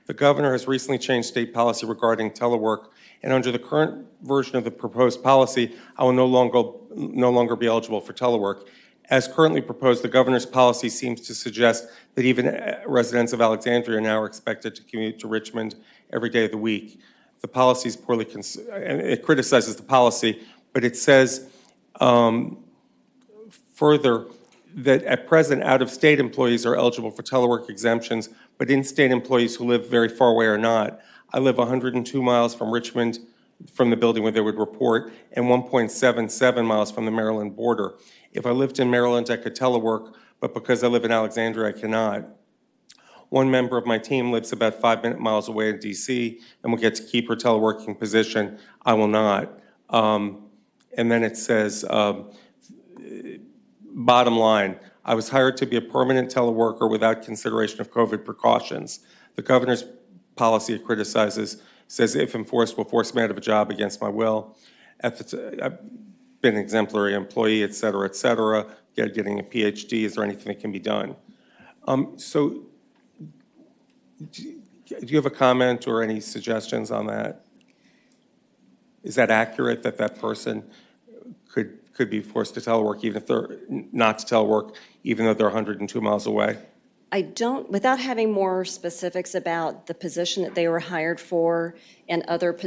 The governor has recently changed state policy regarding telework, and under the current version of the proposed policy, I will no longer be eligible for telework. As currently proposed, the governor's policy seems to suggest that even residents of Alexandria now are expected to commute to Richmond every day of the week. The policy is poorly, and it criticizes the policy, but it says further that at present, out-of-state employees are eligible for telework exemptions, but in-state employees who live very far away are not. I live 102 miles from Richmond, from the building where they would report, and 1.77 miles from the Maryland border. If I lived in Maryland, I could telework, but because I live in Alexandria, I cannot. One member of my team lives about 5 miles away in DC and will get to keep her teleworking position. I will not. And then it says, bottom line, I was hired to be a permanent teleworker without consideration of COVID precautions. The governor's policy it criticizes says if enforced will force me out of a job against my will. I've been an exemplary employee, et cetera, getting a PhD. Is there anything that can be done? So do you have a comment or any suggestions on that? Is that accurate that that person could be forced to telework even if they're not to telework, even though they're 102 miles away? I don't, without having more specifics about the position that they were hired for and other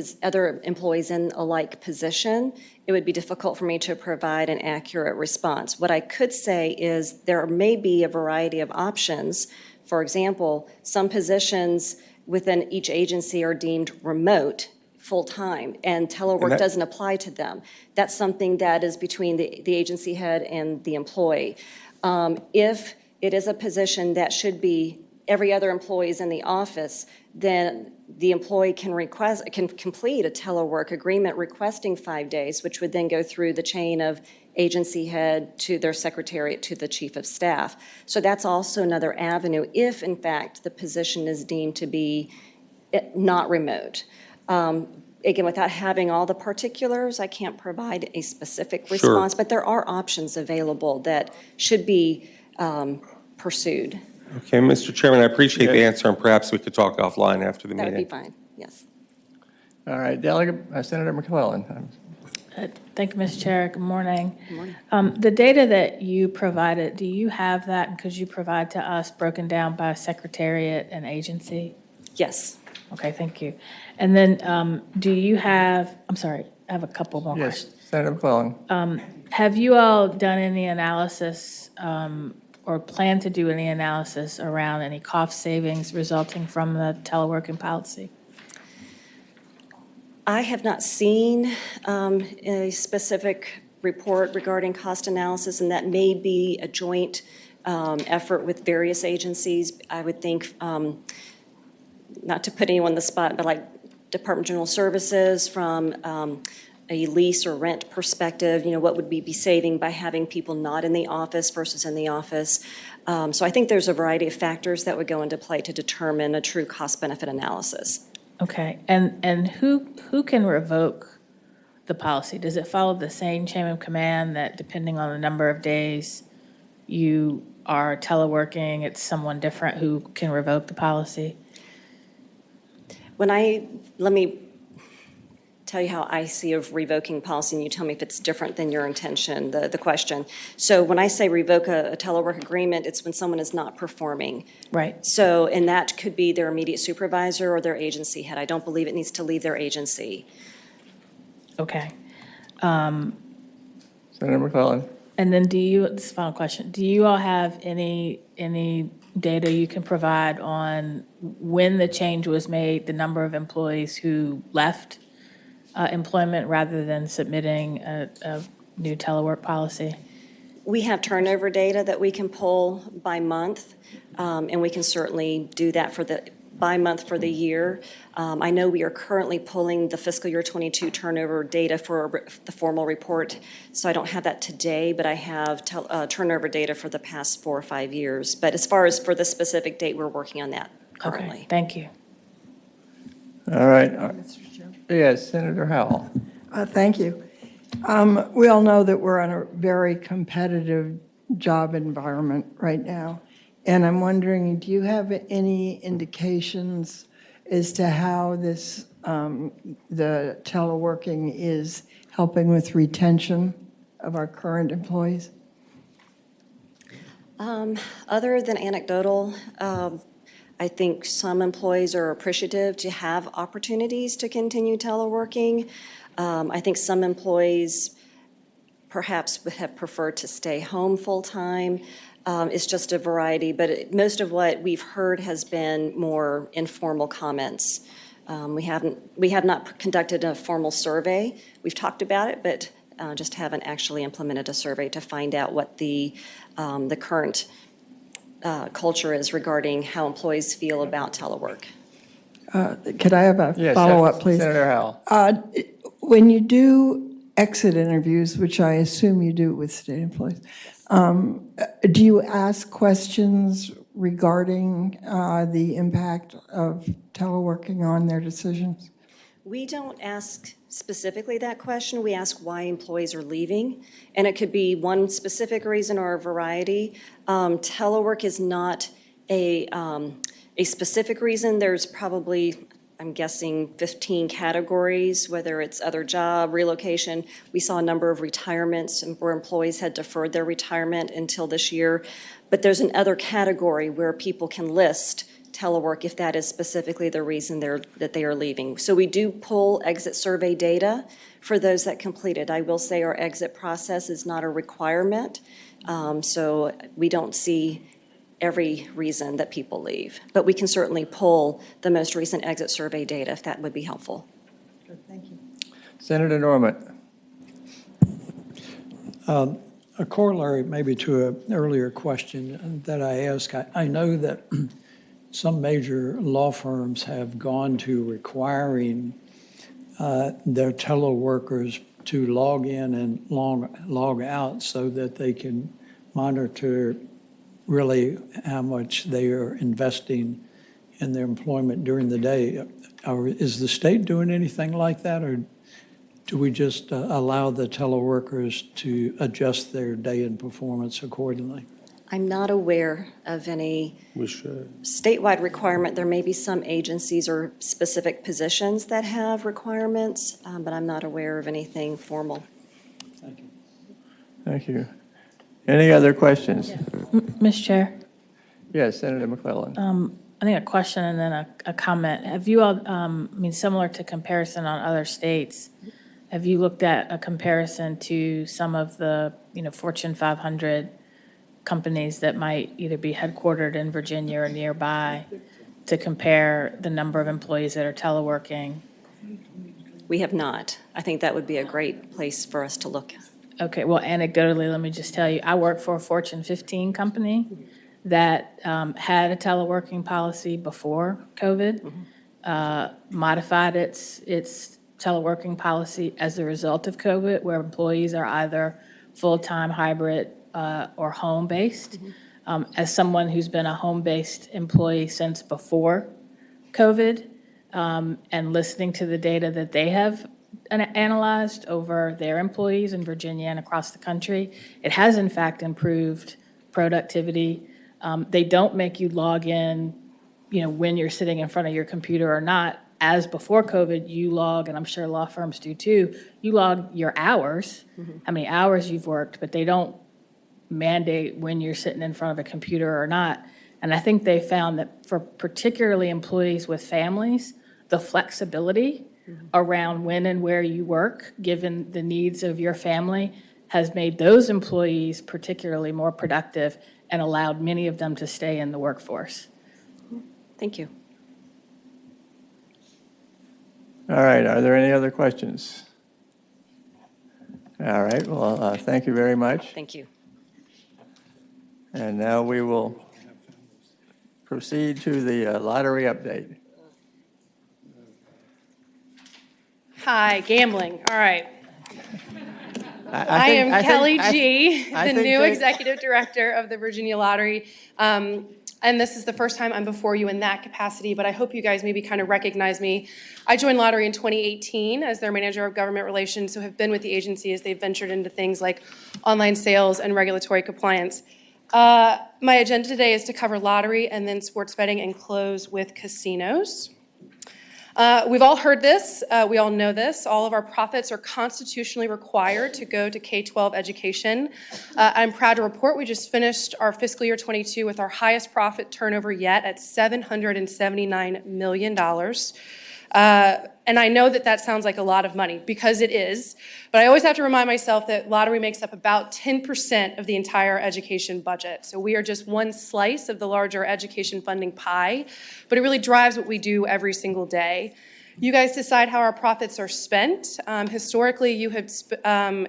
employees in a like position, it would be difficult for me to provide an accurate response. What I could say is there may be a variety of options. For example, some positions within each agency are deemed remote full-time, and telework doesn't apply to them. That's something that is between the agency head and the employee. If it is a position that should be every other employee is in the office, then the employee can complete a telework agreement requesting 5 days, which would then go through the chain of agency head to their secretariat to the chief of staff. So that's also another avenue if, in fact, the position is deemed to be not remote. Again, without having all the particulars, I can't provide a specific response, but there are options available that should be pursued. Okay, Mr. Chairman, I appreciate the answer, and perhaps we could talk offline after the meeting. That would be fine, yes. All right, Delegate Senator McClellan. Thank you, Mr. Chair. Good morning. Good morning. The data that you provided, do you have that, and could you provide to us broken down by secretariat and agency? Yes. Okay, thank you. And then do you have, I'm sorry, I have a couple more Yes, questions. Senator McClellan. Have you all done any analysis or plan to do any analysis around any cost savings resulting from the teleworking policy? I have not seen a specific report regarding cost analysis, and that may be a joint effort with various agencies. I would think, not to put anyone on the spot, but like Department of General Services, from a lease or rent perspective, what would we be saving by having people not in the office versus in the office? So I think there's a variety of factors that would go into play to determine a true cost-benefit analysis. Okay, and who can revoke the policy? Does it follow the same chain of command that depending on the number of days you are teleworking, it's someone different who can revoke the policy? Let me tell you how I see of revoking policy, and you tell me if it's different than your intention, the question. So when I say revoke a telework agreement, it's when someone is not performing. Right. So, and that could be their immediate supervisor or their agency head. I don't believe it needs to leave their agency. Okay. Senator McClellan. And then this is the final question, do you all have any data you can provide on when the change was made, the number of employees who left employment rather than submitting a new telework policy? We have turnover data that we can pull by month, and we can certainly do that by month for the year. I know we are currently pulling the fiscal year 22 turnover data for the formal report, so I don't have that today, but I have turnover data for the past 4 or 5 years. But as far as for the specific date, we're working on that currently. Okay, thank you. All right. Yes, Senator Howell. Thank you. We all know that we're in a very competitive job environment right now. And I'm wondering, do you have any indications as to how the teleworking is helping with retention of our current employees? Other than anecdotal, I think some employees are appreciative to have opportunities to continue teleworking. I think some employees perhaps would have preferred to stay home full-time. It's just a variety, but most of what we've heard has been more informal comments. We have not conducted a formal survey. We've talked about it, but just haven't actually implemented a survey to find out what the current culture is regarding how employees feel about telework. Could I have a follow-up, please? Senator Howell. When you do exit interviews, which I assume you do with state employees, do you ask questions regarding the impact of teleworking on their decisions? We don't ask specifically that question. We ask why employees are leaving, and it could be one specific reason or a variety. Telework is not a specific reason. There's probably, I'm guessing, 15 categories, whether it's other job, relocation. We saw a number of retirements where employees had deferred their retirement until this year. But there's another category where people can list telework if that is specifically the reason that they are leaving. So we do pull exit survey data for those that completed. I will say our exit process is not a requirement, so we don't see every reason that people leave. But we can certainly pull the most recent exit survey data if that would be helpful. Good, thank you. Senator Norman. A corollary maybe to an earlier question that I asked, I know that some major law firms have gone to requiring their teleworkers to log in and log out so that they can monitor really how much they are investing in their employment during the day. Is the state doing anything like that, or do we just allow the teleworkers to adjust their day and performance accordingly? I'm not aware of any statewide requirement. There may be some agencies or specific positions that have requirements, but I'm not aware of anything formal. Thank you. Thank you. Any other questions? Mr. Chair? Yes, Senator McClellan. I think a question and then a comment. Have you all, similar to comparison on other states, have you looked at a comparison to some of the, Fortune 500 companies that might either be headquartered in Virginia or nearby to compare the number of employees that are teleworking? We have not. I think that would be a great place for us to look. Okay, well, anecdotally, let me just tell you, I work for a Fortune 15 company that had a teleworking policy before COVID, modified its teleworking policy as a result of COVID, where employees are either full-time, hybrid, or home-based. As someone who's been a home-based employee since before COVID, and listening to the data that they have analyzed over their employees in Virginia and across the country, it has in fact improved productivity. They don't make you log in, when you're sitting in front of your computer or not. As before COVID, you log, and I'm sure law firms do too, you log your hours, how many hours you've worked, but they don't mandate when you're sitting in front of a computer or not. And I think they found that for particularly employees with families, the flexibility around when and where you work, given the needs of your family, has made those employees particularly more productive and allowed many of them to stay in the workforce. Thank you. All right, are there any other questions? All right, well, thank you very much. Thank you. And now we will proceed to the lottery update. Hi, gambling. All right. I am Kelly G., I the think new Jay- executive director of the Virginia Lottery. And this is the first time I'm before you in that capacity, but I hope you guys maybe kind of recognize me. I joined Lottery in 2018 as their manager of government relations, so have been with the agency as they've ventured into things like online sales and regulatory compliance. My agenda today is to cover lottery and then sports betting and close with casinos. We've all heard this. We all know this. All of our profits are constitutionally required to go to K-12 education. I'm proud to report we just finished our fiscal year 22 with our highest profit turnover yet at $779 million. And I know that that sounds like a lot of money, because it is, but I always have to remind myself that lottery makes up about 10% of the entire education budget. So we are just one slice of the larger education funding pie, but it really drives what we do every single day. You guys decide how our profits are spent. Historically, you have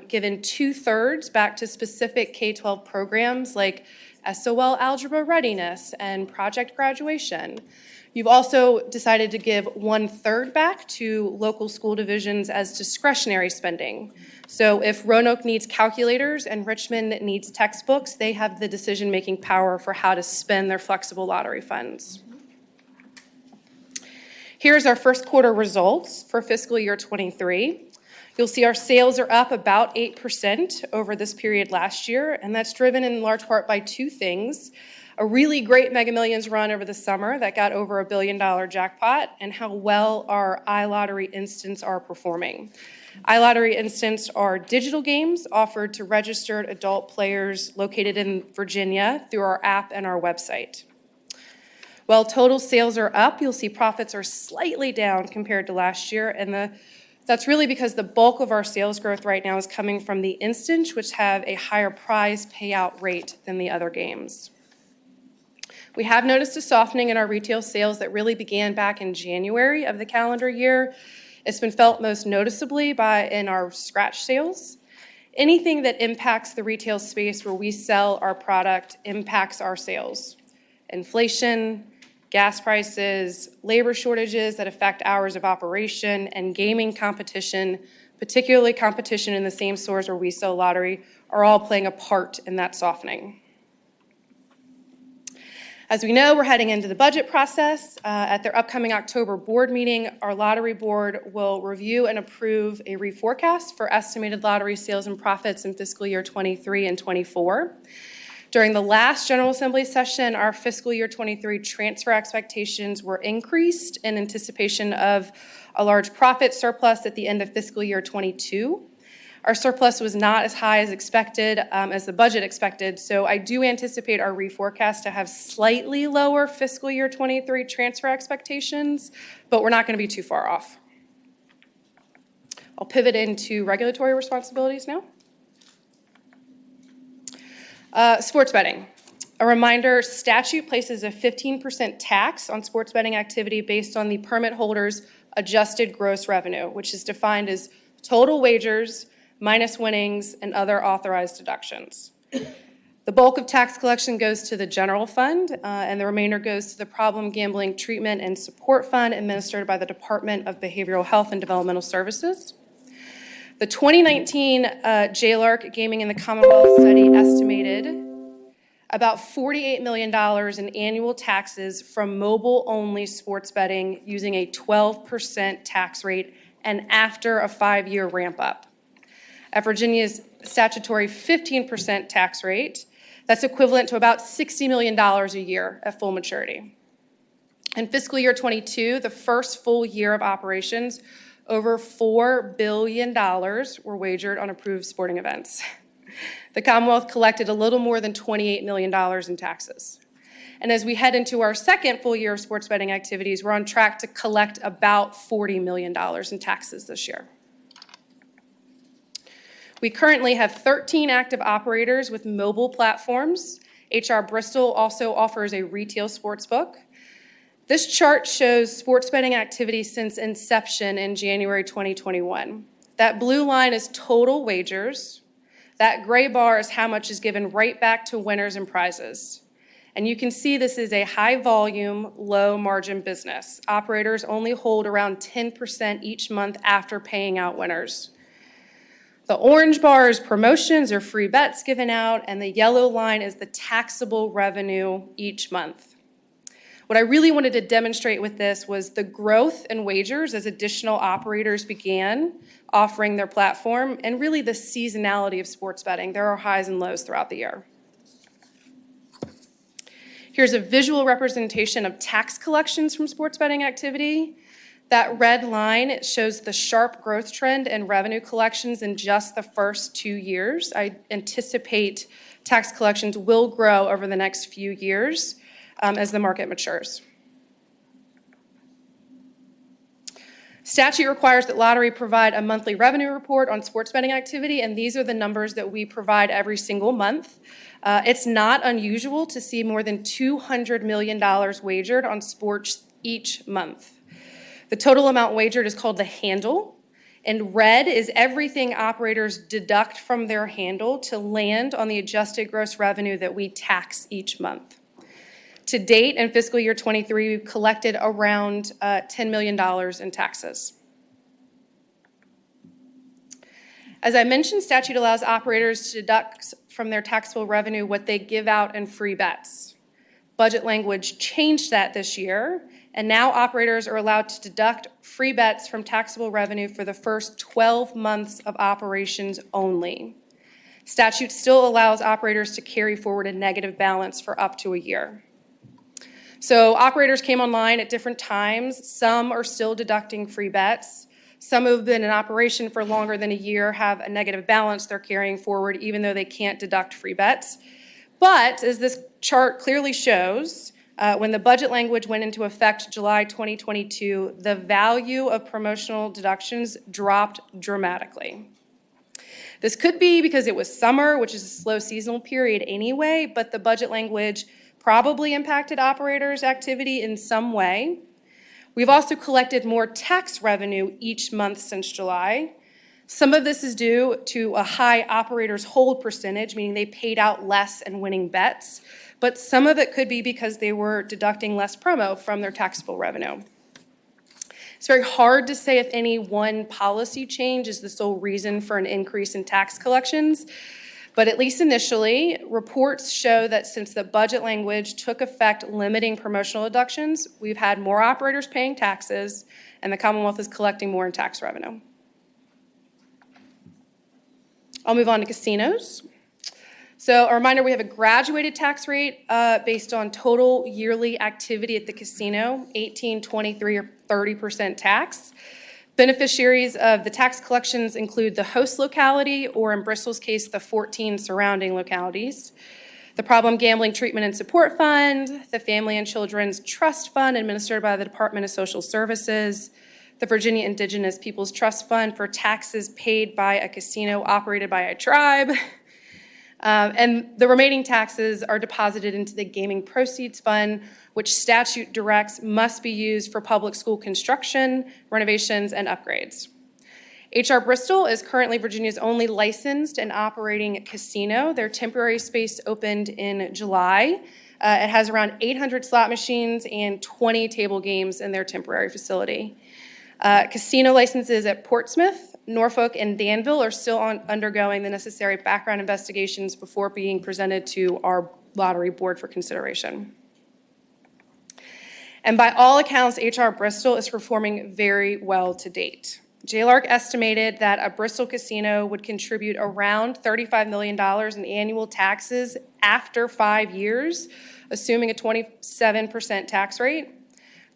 given 2/3 back to specific K-12 programs like SOL Algebra Readiness and Project Graduation. You've also decided to give 1/3 back to local school divisions as discretionary spending. So if Roanoke needs calculators and Richmond needs textbooks, they have the decision-making power for how to spend their flexible lottery funds. Here's our first quarter results for fiscal year 23. You'll see our sales are up about 8% over this period last year, and that's driven in large part by two things: a really great Mega Millions run over the summer that got over $1 billion jackpot, and how well our iLottery instants are performing. iLottery instants are digital games offered to registered adult players located in Virginia through our app and our website. While total sales are up, you'll see profits are slightly down compared to last year, and that's really because the bulk of our sales growth right now is coming from the instants, which have a higher prize payout rate than the other games. We have noticed a softening in our retail sales that really began back in January of the calendar year. It's been felt most noticeably in our scratch sales. Anything that impacts the retail space where we sell our product impacts our sales. Inflation, gas prices, labor shortages that affect hours of operation, and gaming competition, particularly competition in the same stores where we sell lottery, are all playing a part in that softening. As we know, we're heading into the budget process. At their upcoming October board meeting, our lottery board will review and approve a reforecast for estimated lottery sales and profits in fiscal year 23 and 24. During the last General Assembly session, our fiscal year 23 transfer expectations were increased in anticipation of a large profit surplus at the end of fiscal year 22. Our surplus was not as high as expected, as the budget expected, so I do anticipate our reforecast to have slightly lower fiscal year 23 transfer expectations, but we're not going to be too far off. I'll pivot into regulatory responsibilities now. Sports betting. A reminder, statute places a 15% tax on sports betting activity based on the permit holder's adjusted gross revenue, which is defined as total wagers minus winnings and other authorized deductions. The bulk of tax collection goes to the general fund, and the remainder goes to the Problem Gambling Treatment and Support Fund administered by the Department of Behavioral Health and Developmental Services. The 2019 JLARC Gaming in the Commonwealth study estimated about $48 million in annual taxes from mobile-only sports betting using a 12% tax rate and after a 5-year ramp-up. At Virginia's statutory 15% tax rate, that's equivalent to about $60 million a year at full maturity. In fiscal year 22, the first full year of operations, over $4 billion were wagered on approved sporting events. The Commonwealth collected a little more than $28 million in taxes. And as we head into our second full year of sports betting activities, we're on track to collect about $40 million in taxes this year. We currently have 13 active operators with mobile platforms. HR Bristol also offers a retail sports book. This chart shows sports betting activity since inception in January 2021. That blue line is total wagers. That gray bar is how much is given right back to winners and prizes. And you can see this is a high volume, low margin business. Operators only hold around 10% each month after paying out winners. The orange bar is promotions or free bets given out, and the yellow line is the taxable revenue each month. What I really wanted to demonstrate with this was the growth in wagers as additional operators began offering their platform, and really the seasonality of sports betting. There are highs and lows throughout the year. Here's a visual representation of tax collections from sports betting activity. That red line shows the sharp growth trend in revenue collections in just the first 2 years. I anticipate tax collections will grow over the next few years as the market matures. Statute requires that lottery provide a monthly revenue report on sports betting activity, and these are the numbers that we provide every single month. It's not unusual to see more than $200 million wagered on sports each month. The total amount wagered is called the handle, and red is everything operators deduct from their handle to land on the adjusted gross revenue that we tax each month. To date, in fiscal year 23, we've collected around $10 million in taxes. As I mentioned, statute allows operators to deduct from their taxable revenue what they give out in free bets. Budget language changed that this year, and now operators are allowed to deduct free bets from taxable revenue for the first 12 months of operations only. Statute still allows operators to carry forward a negative balance for up to a year. So operators came online at different times. Some are still deducting free bets. Some who have been in operation for longer than a year have a negative balance they're carrying forward, even though they can't deduct free bets. But as this chart clearly shows, when the budget language went into effect July 2022, the value of promotional deductions dropped dramatically. This could be because it was summer, which is a slow seasonal period anyway, but the budget language probably impacted operators' activity in some way. We've also collected more tax revenue each month since July. Some of this is due to a high operators hold percentage, meaning they paid out less in winning bets, but some of it could be because they were deducting less promo from their taxable revenue. It's very hard to say if any one policy change is the sole reason for an increase in tax collections, but at least initially, reports show that since the budget language took effect limiting promotional deductions, we've had more operators paying taxes, and the Commonwealth is collecting more in tax revenue. I'll move on to casinos. So a reminder, we have a graduated tax rate based on total yearly activity at the casino, 18, 23, or 30% tax. Beneficiaries of the tax collections include the host locality, or in Bristol's case, the 14 surrounding localities, the Problem Gambling Treatment and Support Fund, the Family and Children's Trust Fund administered by the Department of Social Services, the Virginia Indigenous Peoples Trust Fund for taxes paid by a casino operated by a tribe, and the remaining taxes are deposited into the Gaming Proceeds Fund, which statute directs must be used for public school construction, renovations, and upgrades. HR Bristol is currently Virginia's only licensed and operating casino. Their temporary space opened in July. It has around 800 slot machines and 20 table games in their temporary facility. Casino licenses at Portsmouth, Norfolk, and Danville are still undergoing the necessary background investigations before being presented to our lottery board for consideration. And by all accounts, HR Bristol is performing very well to date. JLARC estimated that a Bristol casino would contribute around $35 million in annual taxes after 5 years, assuming a 27% tax rate.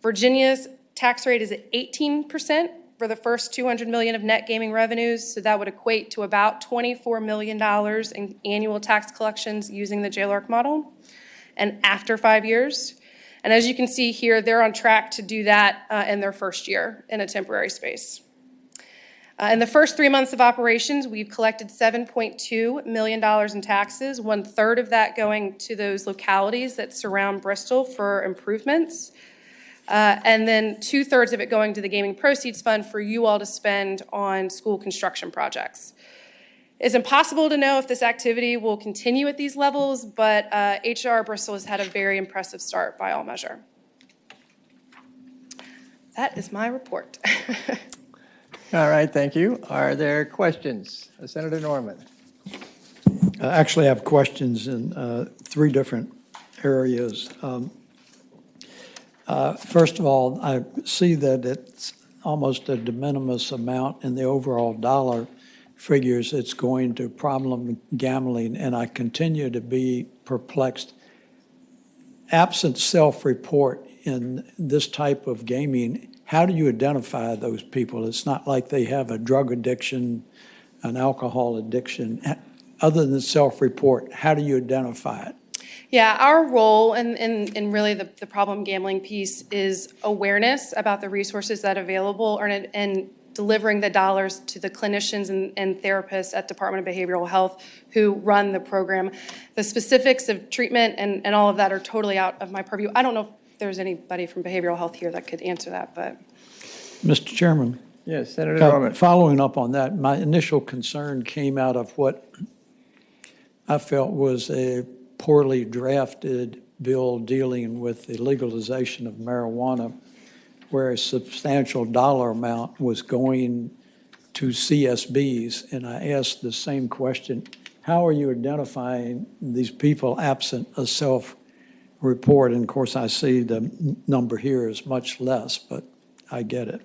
Virginia's tax rate is at 18% for the first $200 million of net gaming revenues, so that would equate to about $24 million in annual tax collections using the JLARC model, and after 5 years. And as you can see here, they're on track to do that in their first year in a temporary space. In the first 3 months of operations, we've collected $7.2 million in taxes, 1/3 of that going to those localities that surround Bristol for improvements, and then 2/3 of it going to the Gaming Proceeds Fund for you all to spend on school construction projects. It's impossible to know if this activity will continue at these levels, but HR Bristol has had a very impressive start by all measure. That is my report. All right, thank you. Are there questions? Senator Norman. Actually, I have questions in 3 different areas. First of all, I see that it's almost a de minimis amount in the overall dollar figures. It's going to problem gambling, and I continue to be perplexed. Absent self-report in this type of gaming, how do you identify those people? It's not like they have a drug addiction, an alcohol addiction. Other than self-report, how do you identify it? Yeah, our role in really the problem gambling piece is awareness about the resources that are available and delivering the dollars to the clinicians and therapists at Department of Behavioral Health who run the program. The specifics of treatment and all of that are totally out of my purview. I don't know if there's anybody from behavioral health here that could answer that, but. Mr. Chairman. Yes, Senator Norman. Following up on that, my initial concern came out of what I felt was a poorly drafted bill dealing with the legalization of marijuana, where a substantial dollar amount was going to CSBs. And I asked the same question, how are you identifying these people absent a self-report? And of course, I see the number here is much less, but I get it.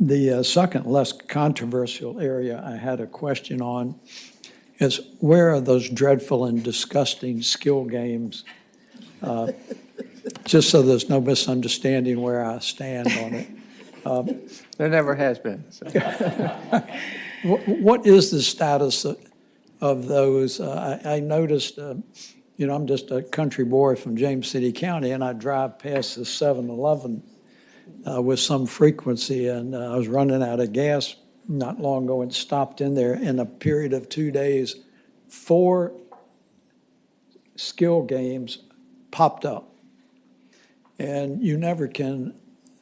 The second, less controversial area I had a question on is where are those dreadful and disgusting skill games? Just so there's no misunderstanding where I stand on it. There never has been. So. What is the status of those? I noticed, I'm just a country boy from James City County, and I drive past the 7-Eleven with some frequency, and I was running out of gas not long ago and stopped in there. In a period of 2 days, 4 skill games popped up. And you never can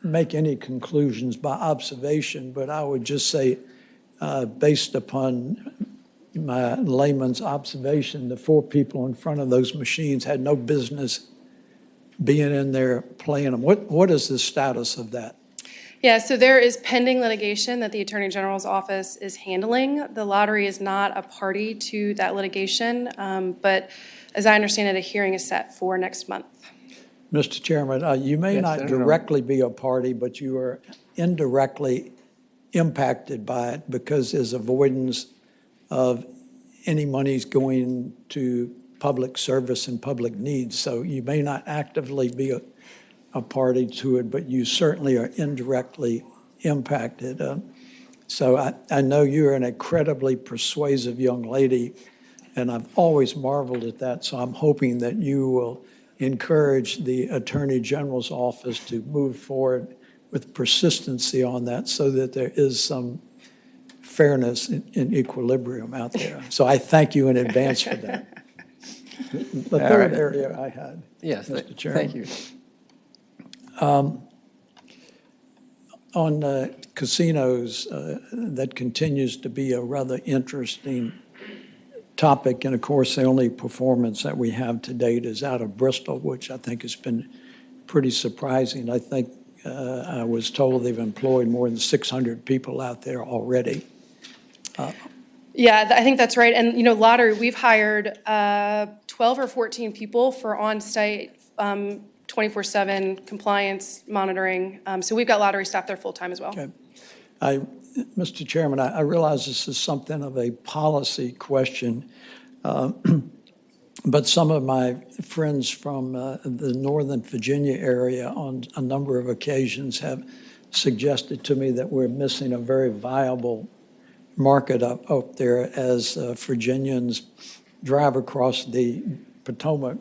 make any conclusions by observation, but I would just say, based upon my layman's observation, the 4 people in front of those machines had no business being in there playing them. What is the status of that? Yeah, so there is pending litigation that the Attorney General's office is handling. The lottery is not a party to that litigation, but as I understand it, a hearing is set for next month. Mr. Chairman, you may not directly be a party, but you are indirectly impacted by it because there's avoidance of any monies going to public service and public needs. So you may not actively be a party to it, but you certainly are indirectly impacted. So I know you're an incredibly persuasive young lady, and I've always marveled at that. So I'm hoping that you will encourage the Attorney General's office to move forward with persistency on that so that there is some fairness and equilibrium out there. So I thank you in advance for that. The third area I had. Yes, Mr. Chairman. thank you. On casinos, that continues to be a rather interesting topic. And of course, the only performance that we have to date is out of Bristol, which I think has been pretty surprising. I think I was told they've employed more than 600 people out there already. Yeah, I think that's right. And, lottery, we've hired 12 or 14 people for on-site 24/7 compliance monitoring. So we've got lottery staff there full-time as well. Okay. Mr. Chairman, I realize this is something of a policy question, but some of my friends from the Northern Virginia area on a number of occasions have suggested to me that we're missing a very viable market up there as Virginians drive across the Potomac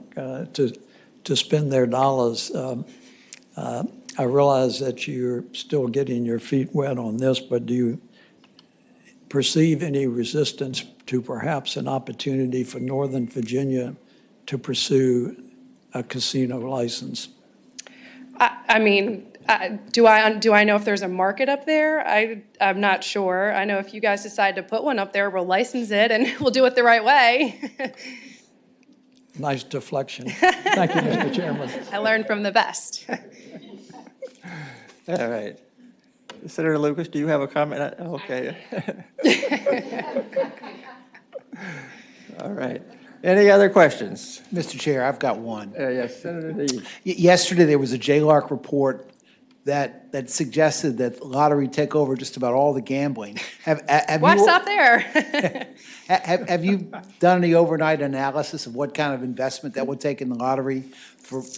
to spend their dollars. I realize that you're still getting your feet wet on this, but do you perceive any resistance to perhaps an opportunity for Northern Virginia to pursue a casino license? Do I know if there's a market up there? I'm not sure. I know if you guys decide to put one up there, we'll license it and we'll do it the right way. Nice deflection. Thank you, Mr. Chairman. I learned from the best. All right. Senator Lucas, do you have a comment? Okay. All right. Any other questions? Mr. Chair, I've got one. Yes, Senator Deeb. Yesterday, there was a JLARC report that suggested that lottery take over just about all the gambling. Why stop there? Have you done any overnight analysis of what kind of investment that would take in the lottery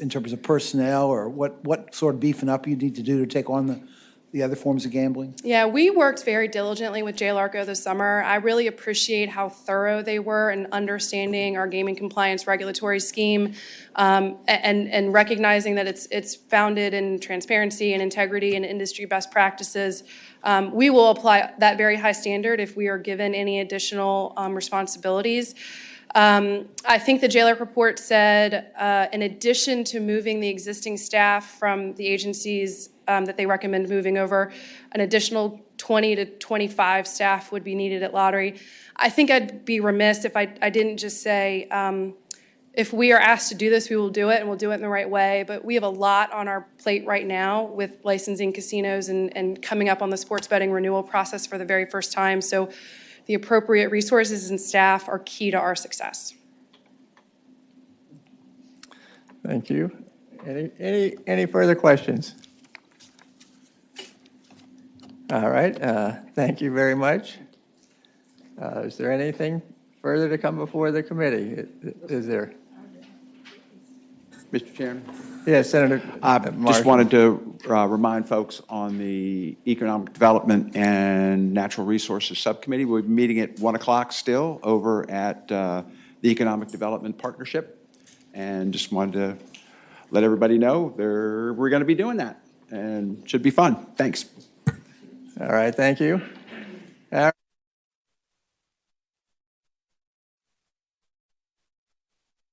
in terms of personnel, or what sort of beefing up you need to do to take on the other forms of gambling? Yeah, we worked very diligently with JLARCO this summer. I really appreciate how thorough they were in understanding our gaming compliance regulatory scheme, and recognizing that it's founded in transparency and integrity and industry best practices. We will apply that very high standard if we are given any additional responsibilities. I think the JLARC report said, in addition to moving the existing staff from the agencies that they recommend moving over, an additional 20 to 25 staff would be needed at lottery. I think I'd be remiss if I didn't just say, if we are asked to do this, we will do it, and we'll do it in the right way. But we have a lot on our plate right now with licensing casinos and coming up on the sports betting renewal process for the very first time. So the appropriate resources and staff are key to our success. Thank you. Any further questions? All right. Thank you very much. Is there anything further to come before the committee? Is there? Mr. Chairman? Yes, Senator Just Marshall. wanted to remind folks on the Economic Development and Natural Resources Subcommittee, we'll be meeting at 1 o'clock still over at the Economic Development Partnership. And just wanted to let everybody know we're going to be doing that, and should be fun. Thanks. All right, thank you.